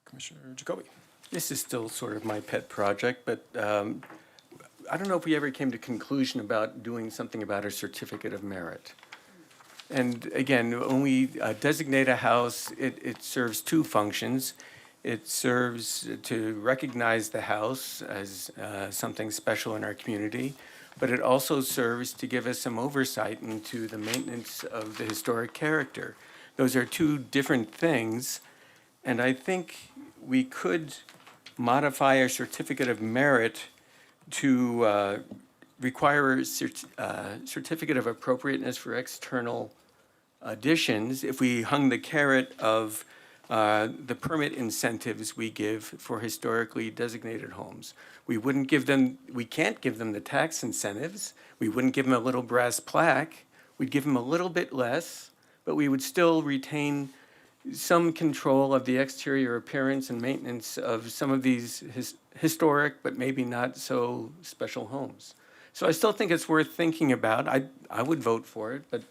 Commissioner Jacoby. This is still sort of my pet project, but I don't know if we ever came to conclusion about doing something about a certificate of merit. And again, when we designate a house, it serves 2 functions. It serves to recognize the house as something special in our community, but it also serves to give us some oversight into the maintenance of the historic character. Those are 2 different things, and I think we could modify a certificate of merit to require a certificate of appropriateness for external additions if we hung the carrot of the permit incentives we give for historically designated homes. We can't give them the tax incentives. We wouldn't give them a little brass plaque. We'd give them a little bit less, but we would still retain some control of the exterior appearance and maintenance of some of these historic, but maybe not so special homes. So I still think it's worth thinking about. I would vote for it, but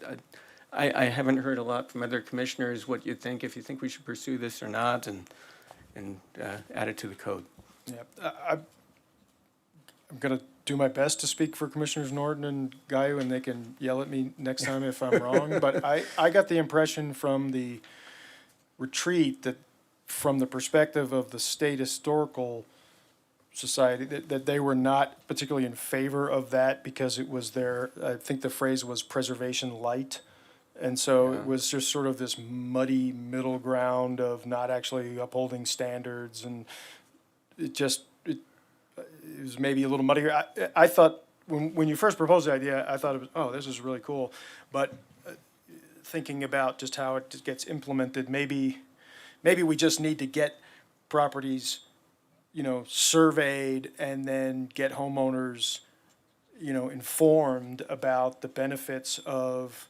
I haven't heard a lot from other commissioners what you think, if you think we should pursue this or not, and add it to the code. Yeah, I'm gonna do my best to speak for Commissioners Norton and Gayu, and they can yell at me next time if I'm wrong. But I got the impression from the retreat that, from the perspective of the State Historical Society, that they were not particularly in favor of that because it was their, I think the phrase was preservation light. And so it was just sort of this muddy middle ground of not actually upholding standards, and it was maybe a little muddier. I thought, when you first proposed the idea, I thought it was, oh, this is really cool. But thinking about just how it just gets implemented, maybe we just need to get properties, surveyed and then get homeowners, informed about the benefits of,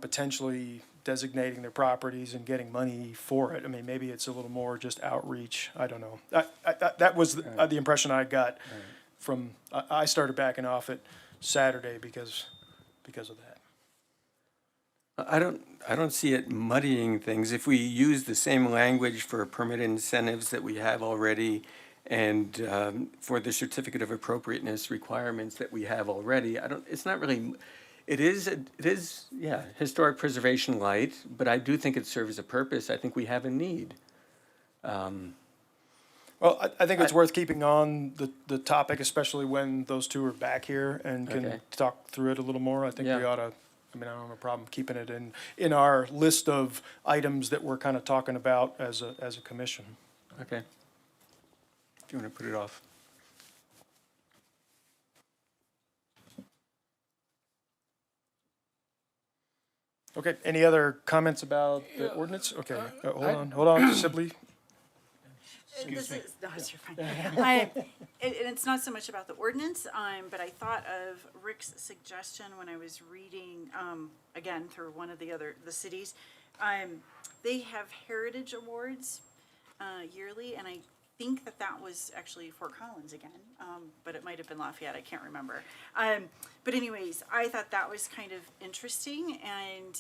potentially designating their properties and getting money for it. I mean, maybe it's a little more just outreach. I don't know. That was the impression I got from, I started backing off it Saturday because of that. I don't see it muddying things. If we use the same language for permit incentives that we have already, and for the certificate of appropriateness requirements that we have already, it's not really, it is, historic preservation light, but I do think it serves a purpose. I think we have a need. Well, I think it's worth keeping on the topic, especially when those 2 are back here and can Okay. talk through it a little more. I think we Yeah. ought to, I don't have a problem keeping it in our list of items that we're kind of talking about as a commission. Okay. If you want to put it off. Okay, any other comments about the ordinance? Okay, hold on, Sibley. This is, no, it's your fine. And it's not so much about the ordinance, but I thought of Rick's suggestion when I was reading, again, through one of the cities. They have heritage awards, yearly, and I think that was actually Fort Collins again, but it might have been Lafayette, I can't remember. But anyways, I thought that was kind of interesting, and,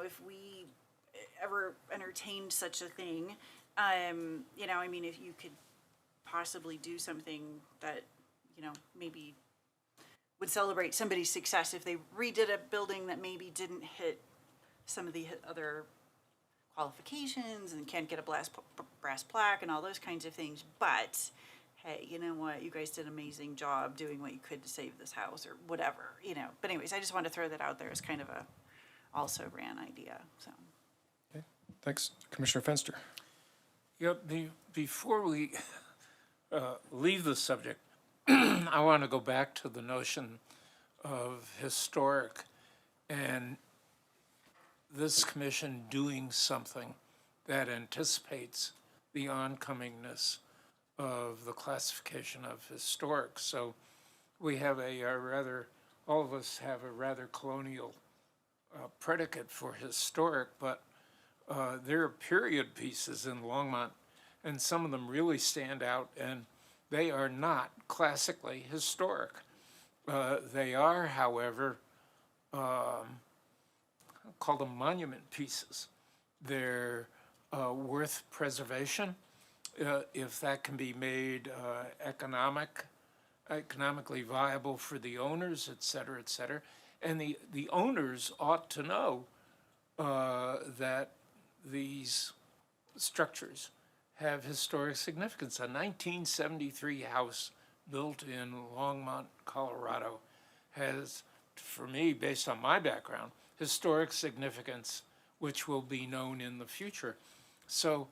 if we ever entertained such a thing, if you could possibly do something that, maybe would celebrate somebody's success if they redid a building that maybe didn't hit some of the other qualifications and can't get a brass plaque and all those kinds of things. But, hey, you know what? You guys did an amazing job doing what you could to save this house or whatever, But anyways, I just wanted to throw that out there as kind of a also ran idea, so. Okay, thanks. Commissioner Fenster. Before we leave the subject, I want to go back to the notion of historic and this commission doing something that anticipates the oncomingness of the classification of historic. So we have all of us have a rather colonial predicate for historic, but there are period pieces in Longmont, and some of them really stand out, and they are not classically historic. They are, however, call them monument pieces. They're worth preservation if that can be made economically viable for the owners, et cetera, et cetera. And the owners ought to know that these structures have historic significance. A 1973 house built in Longmont, Colorado has, for me, based on my background, historic significance, which will be known in the future. So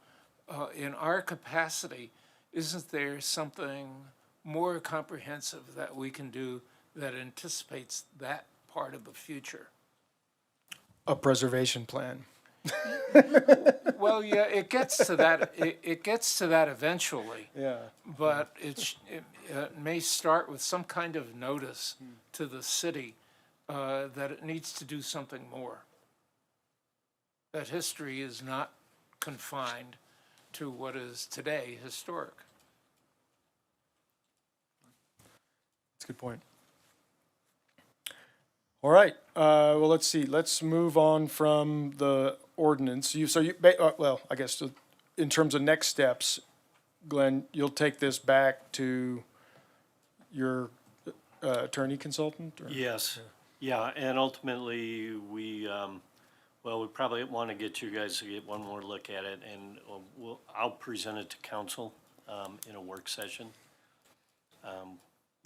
in our capacity, isn't there something more comprehensive that we can do that anticipates that part of the future? A preservation plan. Well, yeah, it gets to that. It gets to that eventually. Yeah. But it may start with some kind of notice to the city that it needs to do something more. That history is not confined to what is today historic. That's a good point. All right, well, let's see, let's move on from the ordinance. Well, I guess in terms of next steps, Glenn, you'll take this back to your attorney consultant? Or? Yes, yeah, and ultimately, we probably want to get you guys to get one more look at it, and I'll present it to council in a work session.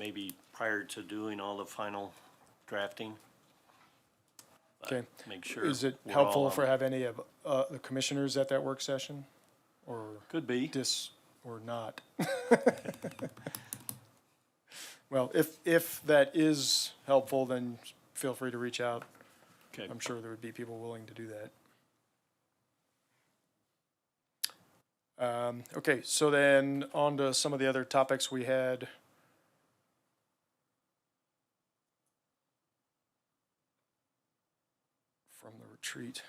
Maybe prior to doing all the final drafting. Okay. Make sure. Is it we're all helpful on for have any of the commissioners at that work session? Or Could be. or not? Well, if that is helpful, then feel free to reach out. Okay. I'm sure there would be people willing to do that. Okay, so then on to some of the other topics we had. From the retreat.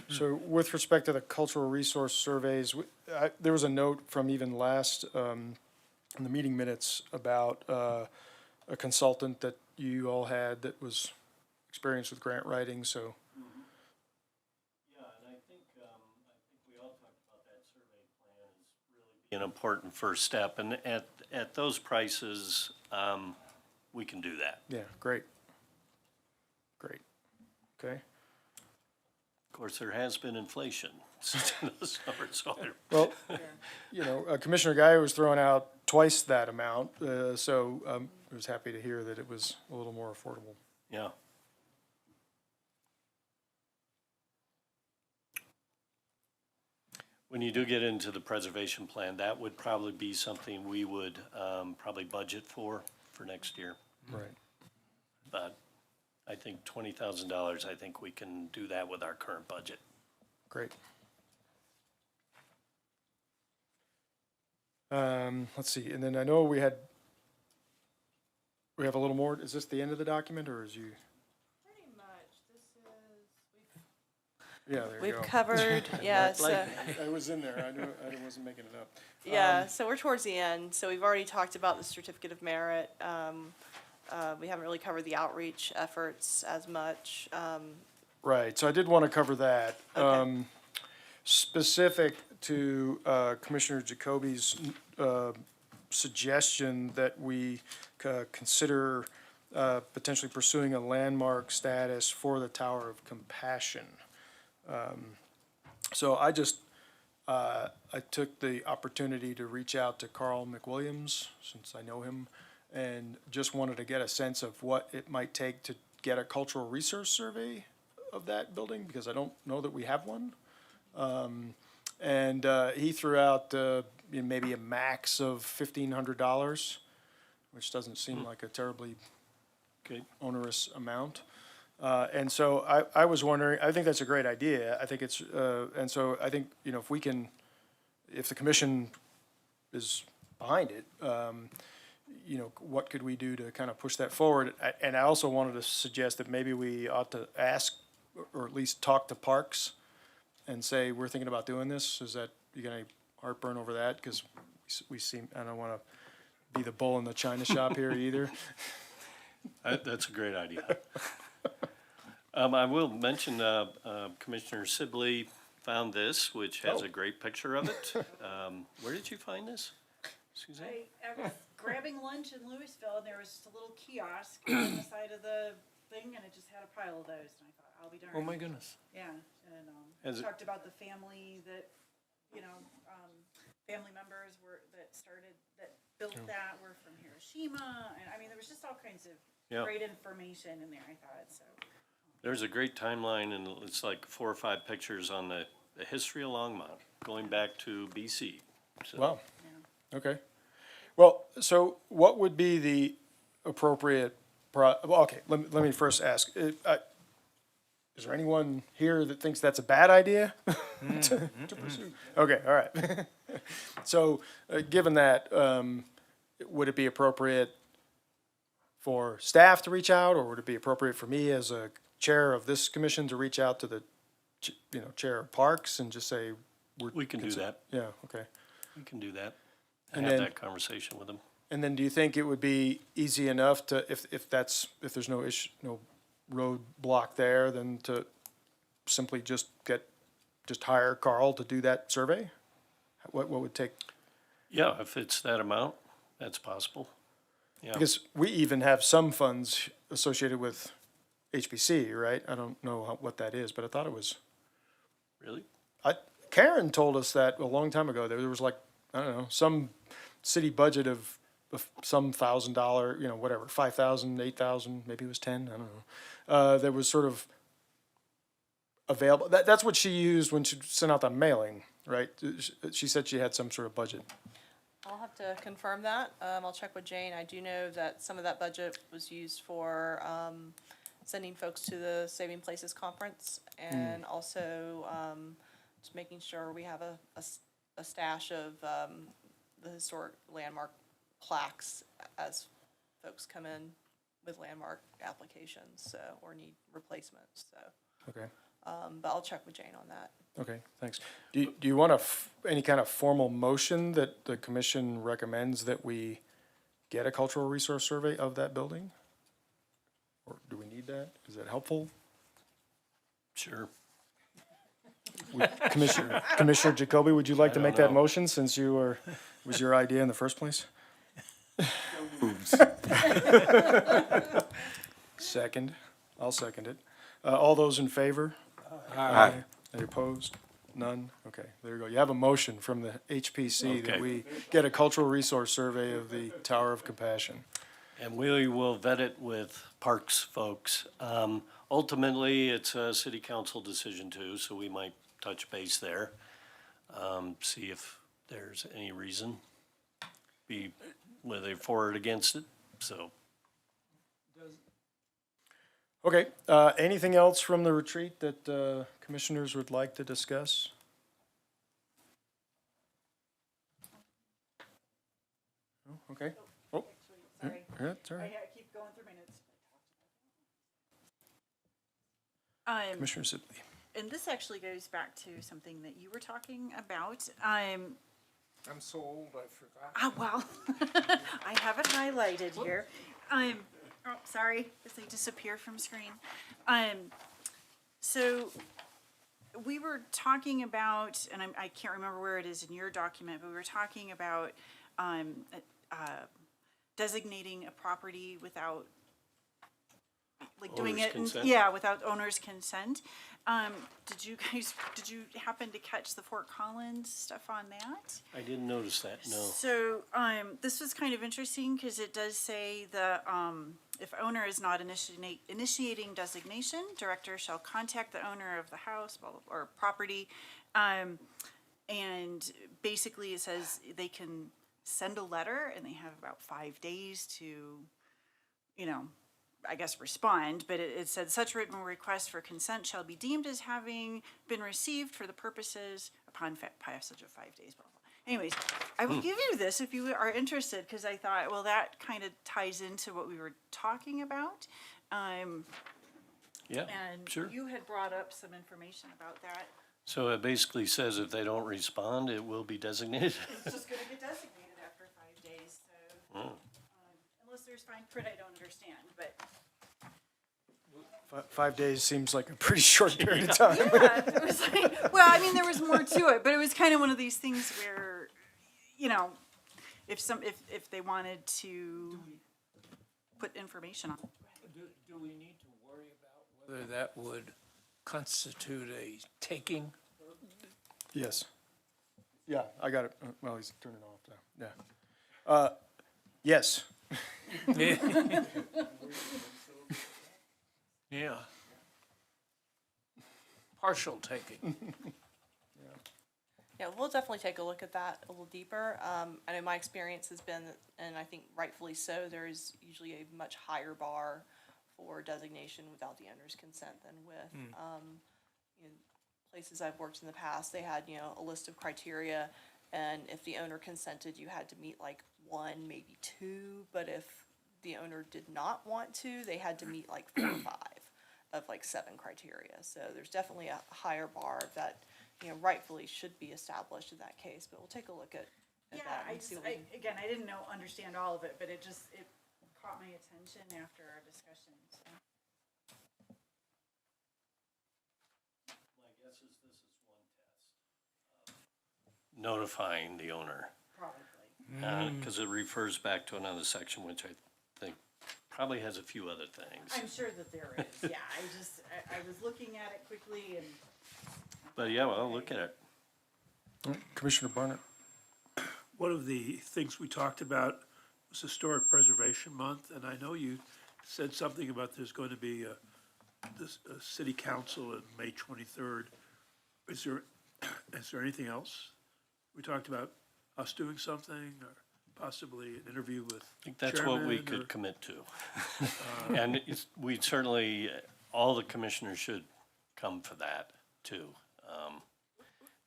So with respect to the cultural resource surveys, there was a note from even last, in the meeting minutes about a consultant that you all had that was experienced with grant writing, so. Yeah, and I think we all talked about that survey plan is really an important first step, and at those prices, we can do that. Yeah, great. Great, okay. Of course, there has been inflation since the summer, so Well, Commissioner Guy was throwing out twice that amount, so I was happy to hear that it was a little more affordable. yeah. When you do get into the preservation plan, that would probably be something we would probably budget for next year. Right. But I think $20,000, I think we can do that with our current budget. Great. Let's see, and then I know we have a little more, is this the end of the document, or is you? Pretty much, this is. Yeah, there you go. We've covered, yeah, so, I was in there, I knew, I wasn't making it up. yeah, so we're towards the end, so we've already talked about the certificate of merit. We haven't really covered the outreach efforts as much. Right, so I did want to cover that. Okay. Specific to Commissioner Jacoby's suggestion that we consider potentially pursuing a landmark status for the Tower of Compassion. So I took the opportunity to reach out to Carl McWilliams, since I know him, and just wanted to get a sense of what it might take to get a cultural resource survey of that building, because I don't know that we have one. And he threw out maybe a max of $1,500, which doesn't seem like a terribly Okay. onerous amount. And so I was wondering, I think that's a great idea. I think it's, and so I think, if the commission is behind it, what could we do to kind of push that forward? And I also wanted to suggest that maybe we ought to ask, or at least talk to Parks and say, we're thinking about doing this. Is that, you got any heartburn over that? Because we seem, I don't want to be the bull in the china shop here either. That's a great idea. I will mention, Commissioner Sibley found this, which has a great picture of it. Where did you find this, Suzanne? I was grabbing lunch in Louisville, and there was just a little kiosk on the side of the thing, and it just had a pile of those, and I thought, I'll be darned. Oh, my goodness. Yeah, and, Has it- talked about the family that, family members that built that were from Hiroshima, and I mean, there was just all kinds of Yeah. great information in there, I thought, so. There's a great timeline, and it's like 4 or 5 pictures on the history of Longmont, going back to BC. So, Wow, okay. Well, so what would be the appropriate okay, let me first ask, is there anyone here that thinks that's a bad idea? to pursue? Okay, all right. So, given that, would it be appropriate for staff to reach out, or would it be appropriate for me as a chair of this commission to reach out to the, chair of Parks and just say, We can do that. yeah, okay. We can do that. And Have then- that conversation with them. And then do you think it would be easy enough to, if there's no issue, no roadblock there, then to simply just hire Carl to do that survey? What would take, Yeah, if it's that amount, that's possible. Yeah. because we even have some funds associated with HPC, right? I don't know what that is, but I thought it was, Really? Karen told us that a long time ago, there was like, I don't know, some city budget of some $1,000, whatever, 5,000, 8,000, maybe it was 10, I don't know. That was sort of available. That's what she used when she sent out the mailing, right? She said she had some sort of budget. I'll have to confirm that. I'll check with Jane. I do know that some of that budget was used for, sending folks to the Saving Places Conference, and also, just making sure we have a stash of, the historic landmark plaques as folks come in with landmark applications, so, or need replacements, so. Okay, But I'll check with Jane on that. okay, thanks. Do you want any kind of formal motion that the commission recommends that we get a cultural resource survey of that building? Or do we need that? Is that helpful? Sure. Commissioner Jacoby, would you like to I make don't that know. motion since was your idea in the first place? Second, I'll second it. All those in favor? Aye. Any opposed? None? Okay, there you go. You have a motion from the HPC that Okay. we get a cultural resource survey of the Tower of Compassion. And we will vet it with Parks folks. Ultimately, it's a city council decision too, so we might touch base there. See if there's any reason, be whether for or against it, so. Okay, anything else from the retreat that commissioners would like to discuss? No? Okay. Oh, Sorry, yeah, it's all right. I keep going through my notes. Commissioner Sibley. And this actually goes back to something that you were talking about. I'm so old, I forgot. Ah, well, I have it highlighted here. Oh, sorry, as they disappear from screen. So we were talking about, and I can't remember where it is in your document, but we were talking about designating a property without like doing Owner's it, consent? yeah, without owner's consent. Did you happen to catch the Fort Collins stuff on that? I didn't notice that, no. So, this was kind of interesting because it does say the, if owner is not initiating designation, director shall contact the owner of the house, blah, blah, or property. And basically it says they can send a letter and they have about 5 days to, I guess respond, but it said such written request for consent shall be deemed as having been received for the purposes upon passage of 5 days, blah, blah. Anyways, I will give you this if you are interested, because I thought, well, that kind of ties into what we were talking about. Yeah, And sure. you had brought up some information about that. So it basically says if they don't respond, it will be designated? It's just gonna get designated after 5 days, so, unless there's fine print I don't understand, but. 5 days seems like a pretty short period of time. Yeah, it was like, well, I mean, there was more to it, but it was kind of one of these things where, if they wanted to put information on. Do we need to worry about whether that would constitute a taking? Yes. Yeah, I got it. Well, he's turning it off now. Yeah. Yes. Yeah. Partial taking. Yeah, we'll definitely take a look at that a little deeper. I know my experience has been, and I think rightfully so, there is usually a much higher bar for designation without the owner's consent than with. Places I've worked in the past, they had, a list of criteria, and if the owner consented, you had to meet like 1, maybe 2, but if the owner did not want to, they had to meet like 4 or 5 of like 7 criteria. So there's definitely a higher bar that, rightfully should be established in that case, but we'll take a look at Yeah, that and see what we can. again, I didn't understand all of it, but it caught my attention after our discussion, so. My guess is this is one test of notifying the owner. Probably. Because it refers back to another section, which I think probably has a few other things. I'm sure that there is, yeah, I was looking at it quickly and. But yeah, well, look at it. Commissioner Barnett? One of the things we talked about was Historic Preservation Month, and I know you said something about there's going to be a city council on May 23rd. Is there anything else? We talked about us doing something, or possibly an interview with I think that's what we chairman, could or- commit to. And we certainly, all the commissioners should come for that too.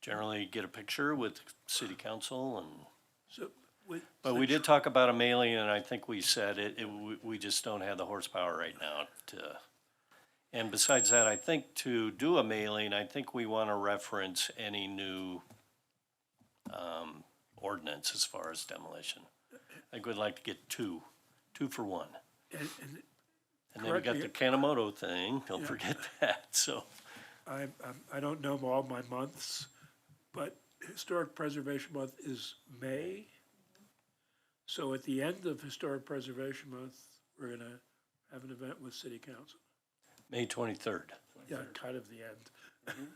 Generally get a picture with city council and, So, with. but we did talk about a mailing and I think we said we just don't have the horsepower right now to. And besides that, I think to do a mailing, I think we want to reference any new ordinance as far as demolition. I think we'd like to get two for one. And And then we got the Kanemoto thing, don't forget that, so. I don't know all my months, but Historic Preservation Month is May. So at the end of Historic Preservation Month, we're gonna have an event with City Council. May 23rd. Yeah, kind of the end.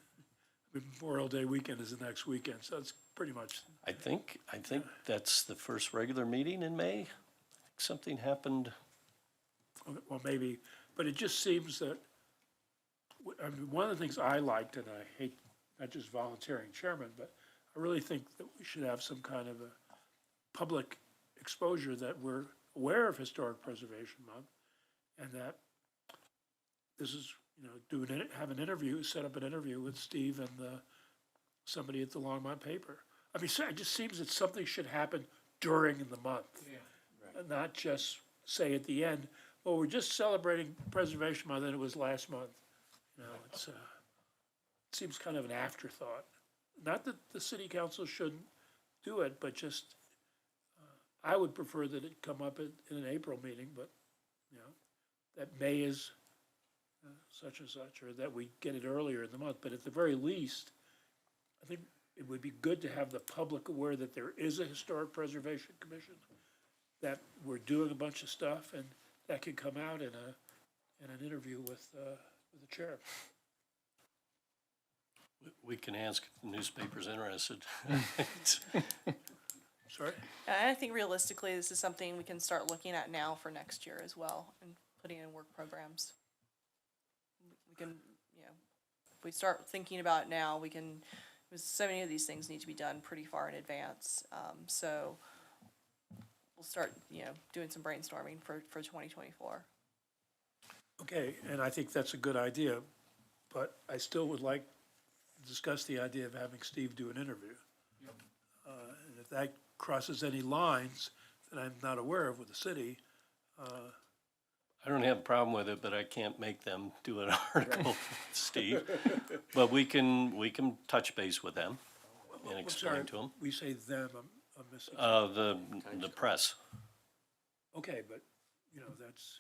Memorial Day weekend is the next weekend, so it's pretty much, I think that's the first regular meeting in May. I think something happened. well, maybe, but it just seems that, I mean, one of the things I liked, and I hate not just volunteering chairman, but I really think that we should have some kind of a public exposure that we're aware of Historic Preservation Month, and that this is, have an interview, set up an interview with Steve and somebody at the Longmont paper. I mean, so it just seems that something should happen during the month. And not just say at the end, well, we're just celebrating Preservation Month and it was last month. It seems kind of an afterthought. Not that the city council shouldn't do it, but just, I would prefer that it come up in an April meeting, but, that May is such and such, or that we get it earlier in the month. But at the very least, I think it would be good to have the public aware that there is a Historic Preservation Commission, that we're doing a bunch of stuff, and that could come out in and an interview with the chair. We can ask if the newspaper's interested. Sorry? And I think realistically, this is something we can start looking at now for next year as well, and putting in work programs. We can, if we start thinking about it now, we can, because so many of these things need to be done pretty far in advance. So we'll start, doing some brainstorming for 2024. Okay, and I think that's a good idea, but I still would like to discuss the idea of having Steve do an interview. And if that crosses any lines that I'm not aware of with the city, I don't have a problem with it, but I can't make them do an article, Steve. But we can touch base with them and I'm explain sorry, to them. we say them, I'm missing. The press. Okay, but, that's,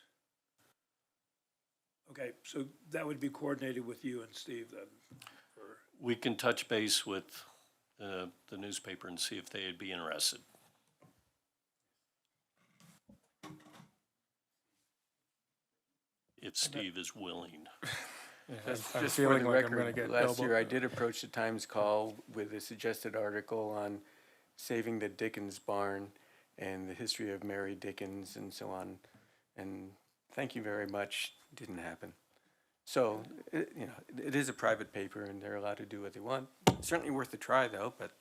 okay, so that would be coordinated with you and Steve then? Or We can touch base with the newspaper and see if they'd be interested. If Steve is willing. Just I'm for feeling the like I'm gonna record, get last year I elbowed. did approach the Times Call with a suggested article on saving the Dickens barn and the history of Mary Dickens and so on. And thank you very much, didn't happen. So, it is a private paper and they're allowed to do what they want. Certainly worth a try though, but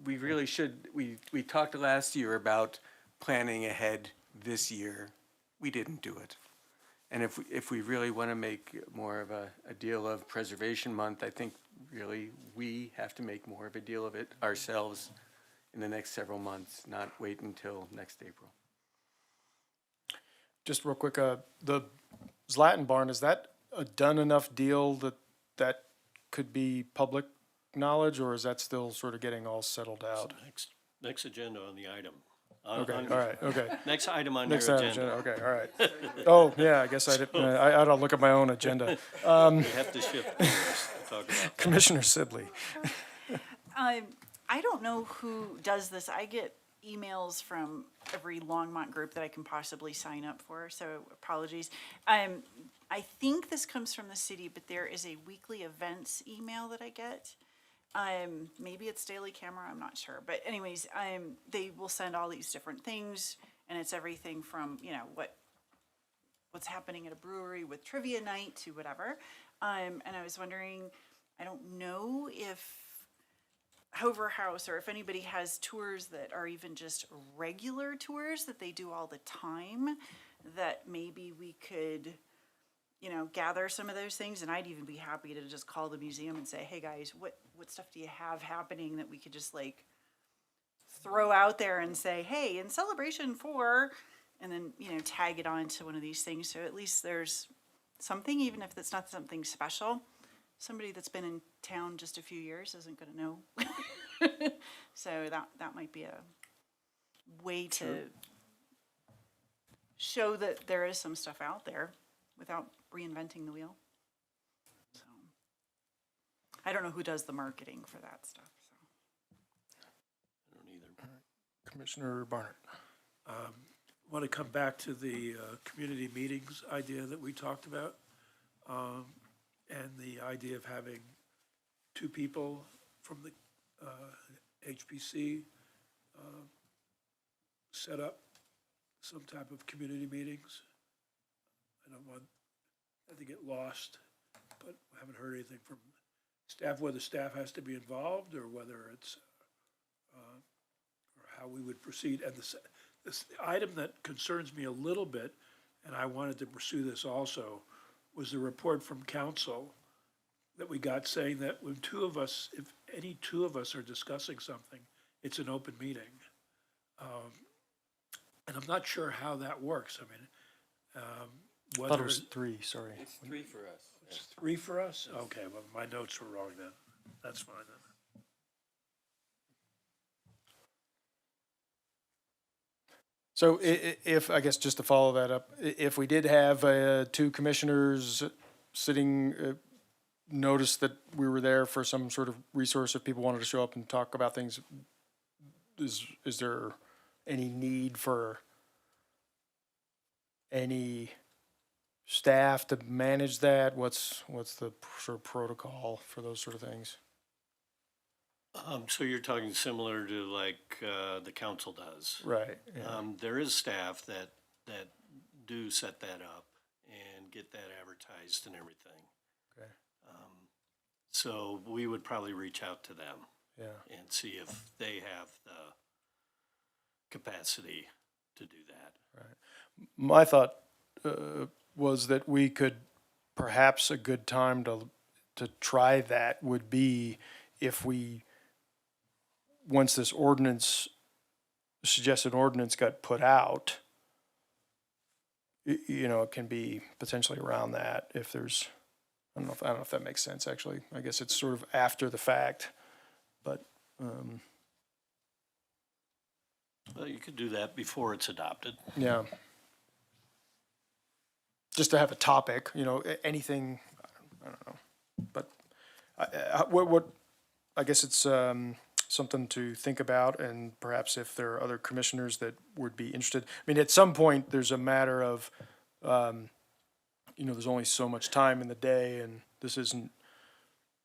we really should, we talked last year about planning ahead this year. We didn't do it. And if we really want to make more of a deal of Preservation Month, I think really we have to make more of a deal of it ourselves in the next several months, not wait until next April. Just real quick, the Zlatan barn, is that a done enough deal that could be public knowledge, or is that still sort of getting all settled out? Next agenda on the item. Okay, all right, okay. Next item on your Next item, agenda. okay, all right. Oh, yeah, I guess I didn't, I ought to look at my own agenda. We have to shift gears to talk about that. Commissioner Sibley. I don't know who does this. I get emails from every Longmont group that I can possibly sign up for, so apologies. I think this comes from the city, but there is a weekly events email that I get. Maybe it's Daily Camera, I'm not sure. But anyways, they will send all these different things, and it's everything from, what's happening at a brewery with trivia night to whatever. And I was wondering, I don't know if Hover House or if anybody has tours that are even just regular tours that they do all the time, that maybe we could, gather some of those things. And I'd even be happy to just call the museum and say, hey guys, what stuff do you have happening that we could just throw out there and say, hey, in celebration for, and then, tag it on to one of these things. So at least there's something, even if it's not something special. Somebody that's been in town just a few years isn't going to know. So that might be a way to show that there is some stuff out there without reinventing the wheel. So I don't know who does the marketing for that stuff. So. I don't either. Commissioner Barnard. want to come back to the community meetings idea that we talked about, and the idea of having two people from the HPC set up some type of community meetings. I don't want that to get lost, but I haven't heard anything from staff, whether staff has to be involved or whether it's, or how we would proceed. And this item that concerns me a little bit, and I wanted to pursue this also, was the report from council that we got saying that when two of us, if any two of us are discussing something, it's an open meeting. And I'm not sure how that works. I mean, I thought whether it was 3, sorry. It's 3 for us. it's 3 for us? Okay, well, my notes were wrong then. That's fine then. So if, I guess just to follow that up, if we did have 2 commissioners sitting, notice that we were there for some sort of resource, if people wanted to show up and talk about things, is there any need for any staff to manage that? What's the sort of protocol for those sort of things? So you're talking similar to like, the council does. Right, yeah. There is staff that do set that up and get that advertised and everything. Okay. So we would probably reach out to them Yeah. and see if they have the capacity to do that. My thought was that we could, perhaps a good time to try that would be if we, once this suggested ordinance got put out, you know, it can be potentially around that if there's, I don't know if that makes sense, actually. I guess it's sort of after the fact, but, Well, you could do that before it's adopted. yeah. Just to have a topic, you know, anything, I don't know. But I guess it's something to think about, and perhaps if there are other commissioners that would be interested. I mean, at some point, there's a matter of, you know, there's only so much time in the day, and this isn't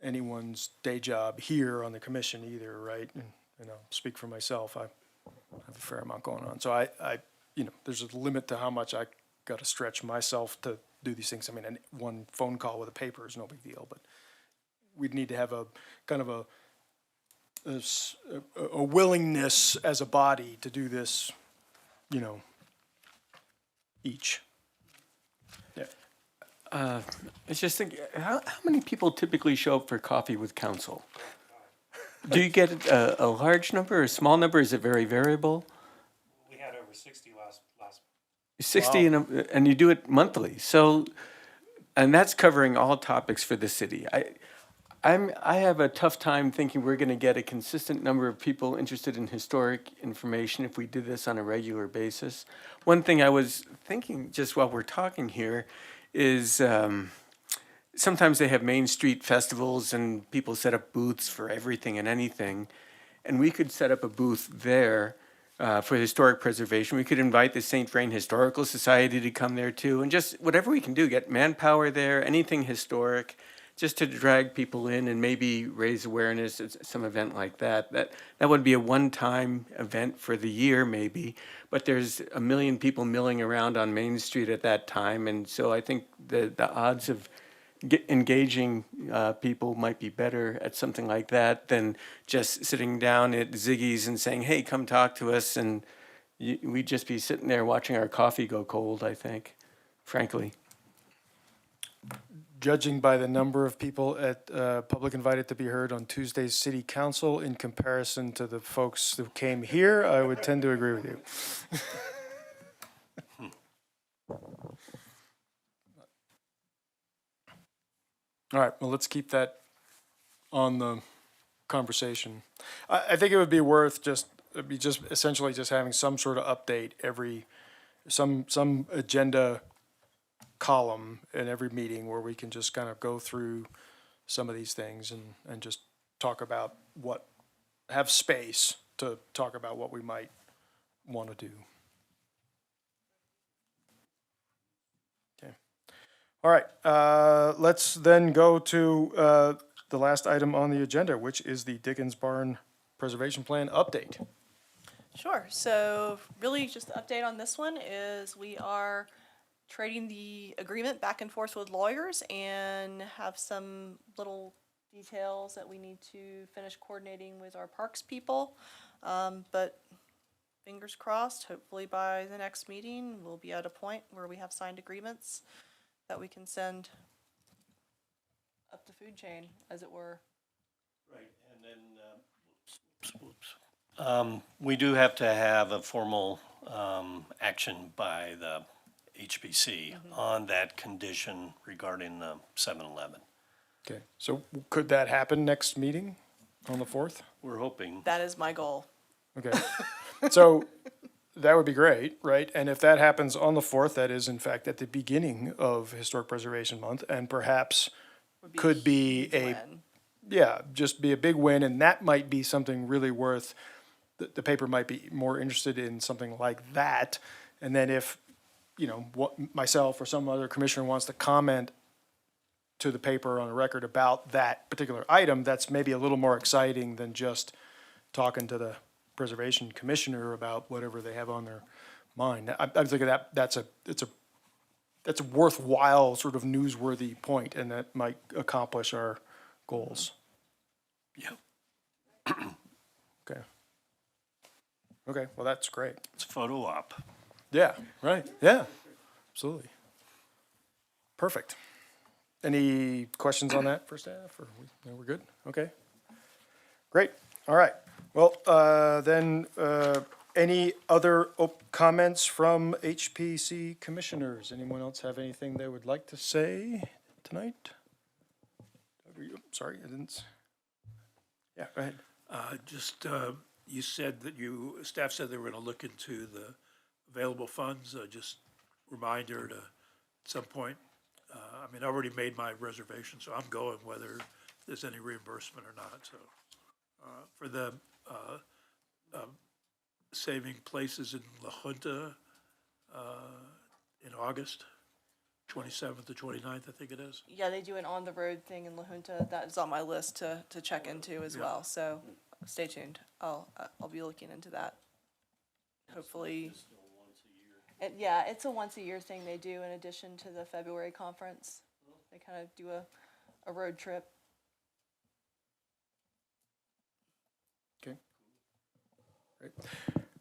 anyone's day job here on the commission either, right? And, you know, speak for myself, I have a fair amount going on. So I you know, there's a limit to how much I got to stretch myself to do these things. I mean, one phone call with a paper is no big deal, but we'd need to have a kind of a willingness as a body to do this, you know, each. Yeah. I was just thinking, how many people typically show up for coffee with council? Do you get a large number or a small number? Is it very variable? We had over 60 last 60 and you do it monthly. So, and that's covering all topics for the city. I have a tough time thinking we're going to get a consistent number of people interested in historic information if we did this on a regular basis. One thing I was thinking just while we're talking here is sometimes they have Main Street festivals and people set up booths for everything and anything. And we could set up a booth there for historic preservation. We could invite the St. Vrain Historical Society to come there too. And just whatever we can do, get manpower there, anything historic, just to drag people in and maybe raise awareness at some event like that. That would be a one-time event for the year maybe, but there's a million people milling around on Main Street at that time. And so I think the odds of engaging people might be better at something like that than just sitting down at Ziggy's and saying, hey, come talk to us. And we'd just be sitting there watching our coffee go cold, I think, frankly. Judging by the number of people at public invited to be heard on Tuesday's city council in comparison to the folks who came here, I would tend to agree with you. All right, well, let's keep that on the conversation. I think it would be worth just essentially just having some sort of update some agenda column in every meeting where we can just kind of go through some of these things and just talk about have space to talk about what we might want to do. Okay. All right, let's then go to the last item on the agenda, which is the Dickens Barn Preservation Plan update. Sure. So really just the update on this one is we are trading the agreement back and forth with lawyers and have some little details that we need to finish coordinating with our parks people. But fingers crossed, hopefully by the next meeting, we'll be at a point where we have signed agreements that we can send up the food chain, as it were. Right, and then, we do have to have a formal, action by the HBC on that condition regarding the 7-Eleven. Okay, so could that happen next meeting on the 4th? We're hoping. That is my goal. Okay, so that would be great, right? And if that happens on the 4th, that is in fact at the beginning of Historic Preservation Month, and perhaps Would could be huge a, win. yeah, just be a big win, and that might be something really worth, the paper might be more interested in something like that. And then if you know, what myself or some other commissioner wants to comment to the paper on the record about that particular item, that's maybe a little more exciting than just talking to the preservation commissioner about whatever they have on their mind. I'm thinking that's a worthwhile sort of newsworthy point, and that might accomplish our goals. Yep. Okay. Okay, well, that's great. It's photo op. Yeah, right, yeah, absolutely. Perfect. Any questions on that for staff, or we're good? Okay. Great, all right. Well, then, any other comments from HPC commissioners? Anyone else have anything they would like to say tonight? Sorry, I didn't. Yeah, go ahead. You said that staff said they were gonna look into the available funds, just reminder to, at some point, I mean, I already made my reservation, so I'm going whether there's any reimbursement or not, so. For the, saving places in La Junta, in August, 27th to 29th, I think it is. Yeah, they do an on-the-road thing in La Junta. That is on my list to check into as well, so stay tuned. I'll be looking into that. Hopefully. Yeah, it's a once-a-year thing they do in addition to the February conference. They kind of do a road trip. Okay. Great.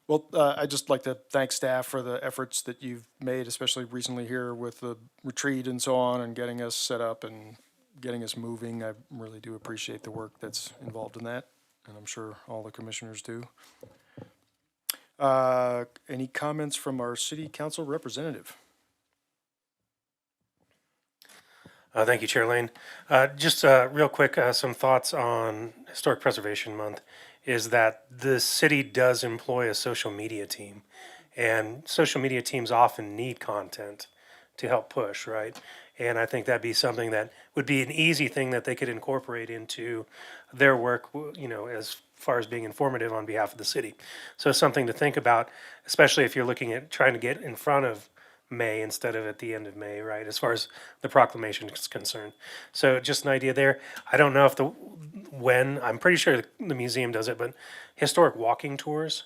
Well, I'd just like to thank staff for the efforts that you've made, especially recently here with the retreat and so on, and getting us set up and getting us moving. I really do appreciate the work that's involved in that, and I'm sure all the commissioners do. Any comments from our city council representative? Thank you, Chair Lane. Just real quick, some thoughts on Historic Preservation Month is that the city does employ a social media team, and social media teams often need content to help push, right? And I think that'd be something that would be an easy thing that they could incorporate into their work, you know, as far as being informative on behalf of the city. So something to think about, especially if you're looking at trying to get in front of May instead of at the end of May, right? As far as the proclamation is concerned. So just an idea there. I don't know if I'm pretty sure the museum does it, but historic walking tours,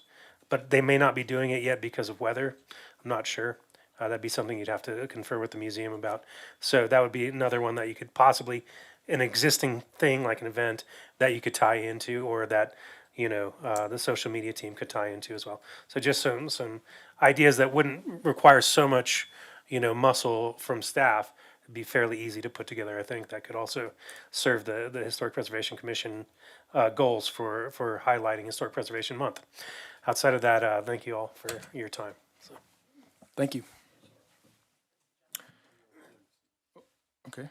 but they may not be doing it yet because of weather. I'm not sure. That'd be something you'd have to confer with the museum about. So that would be another one that you could possibly, an existing thing like an event that you could tie into, or that, you know, the social media team could tie into as well. So just some ideas that wouldn't require so much, you know, muscle from staff. It'd be fairly easy to put together. I think that could also serve the Historic Preservation Commission goals for highlighting Historic Preservation Month. Outside of that, thank you all for your time. So. Thank you. Okay.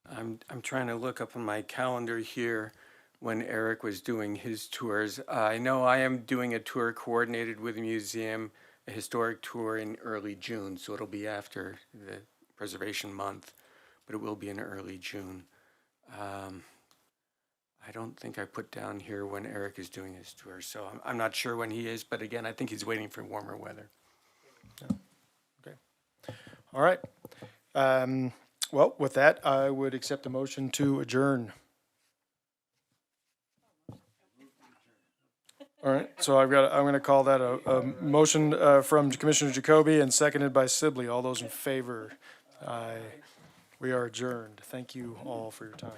I'm trying to look up on my calendar here when Eric was doing his tours. I know I am doing a tour coordinated with the museum, a historic tour in early June, so it'll be after the Preservation Month, but it will be in early June. I don't think I put down here when Eric is doing his tour, so I'm not sure when he is, but again, I think he's waiting for warmer weather. Yeah. Okay. All right. Well, with that, I would accept a motion to adjourn. All right, so I'm gonna call that a motion from Commissioner Jacoby and seconded by Sibley. All those in favor? Aye. We are adjourned. Thank you all for your time.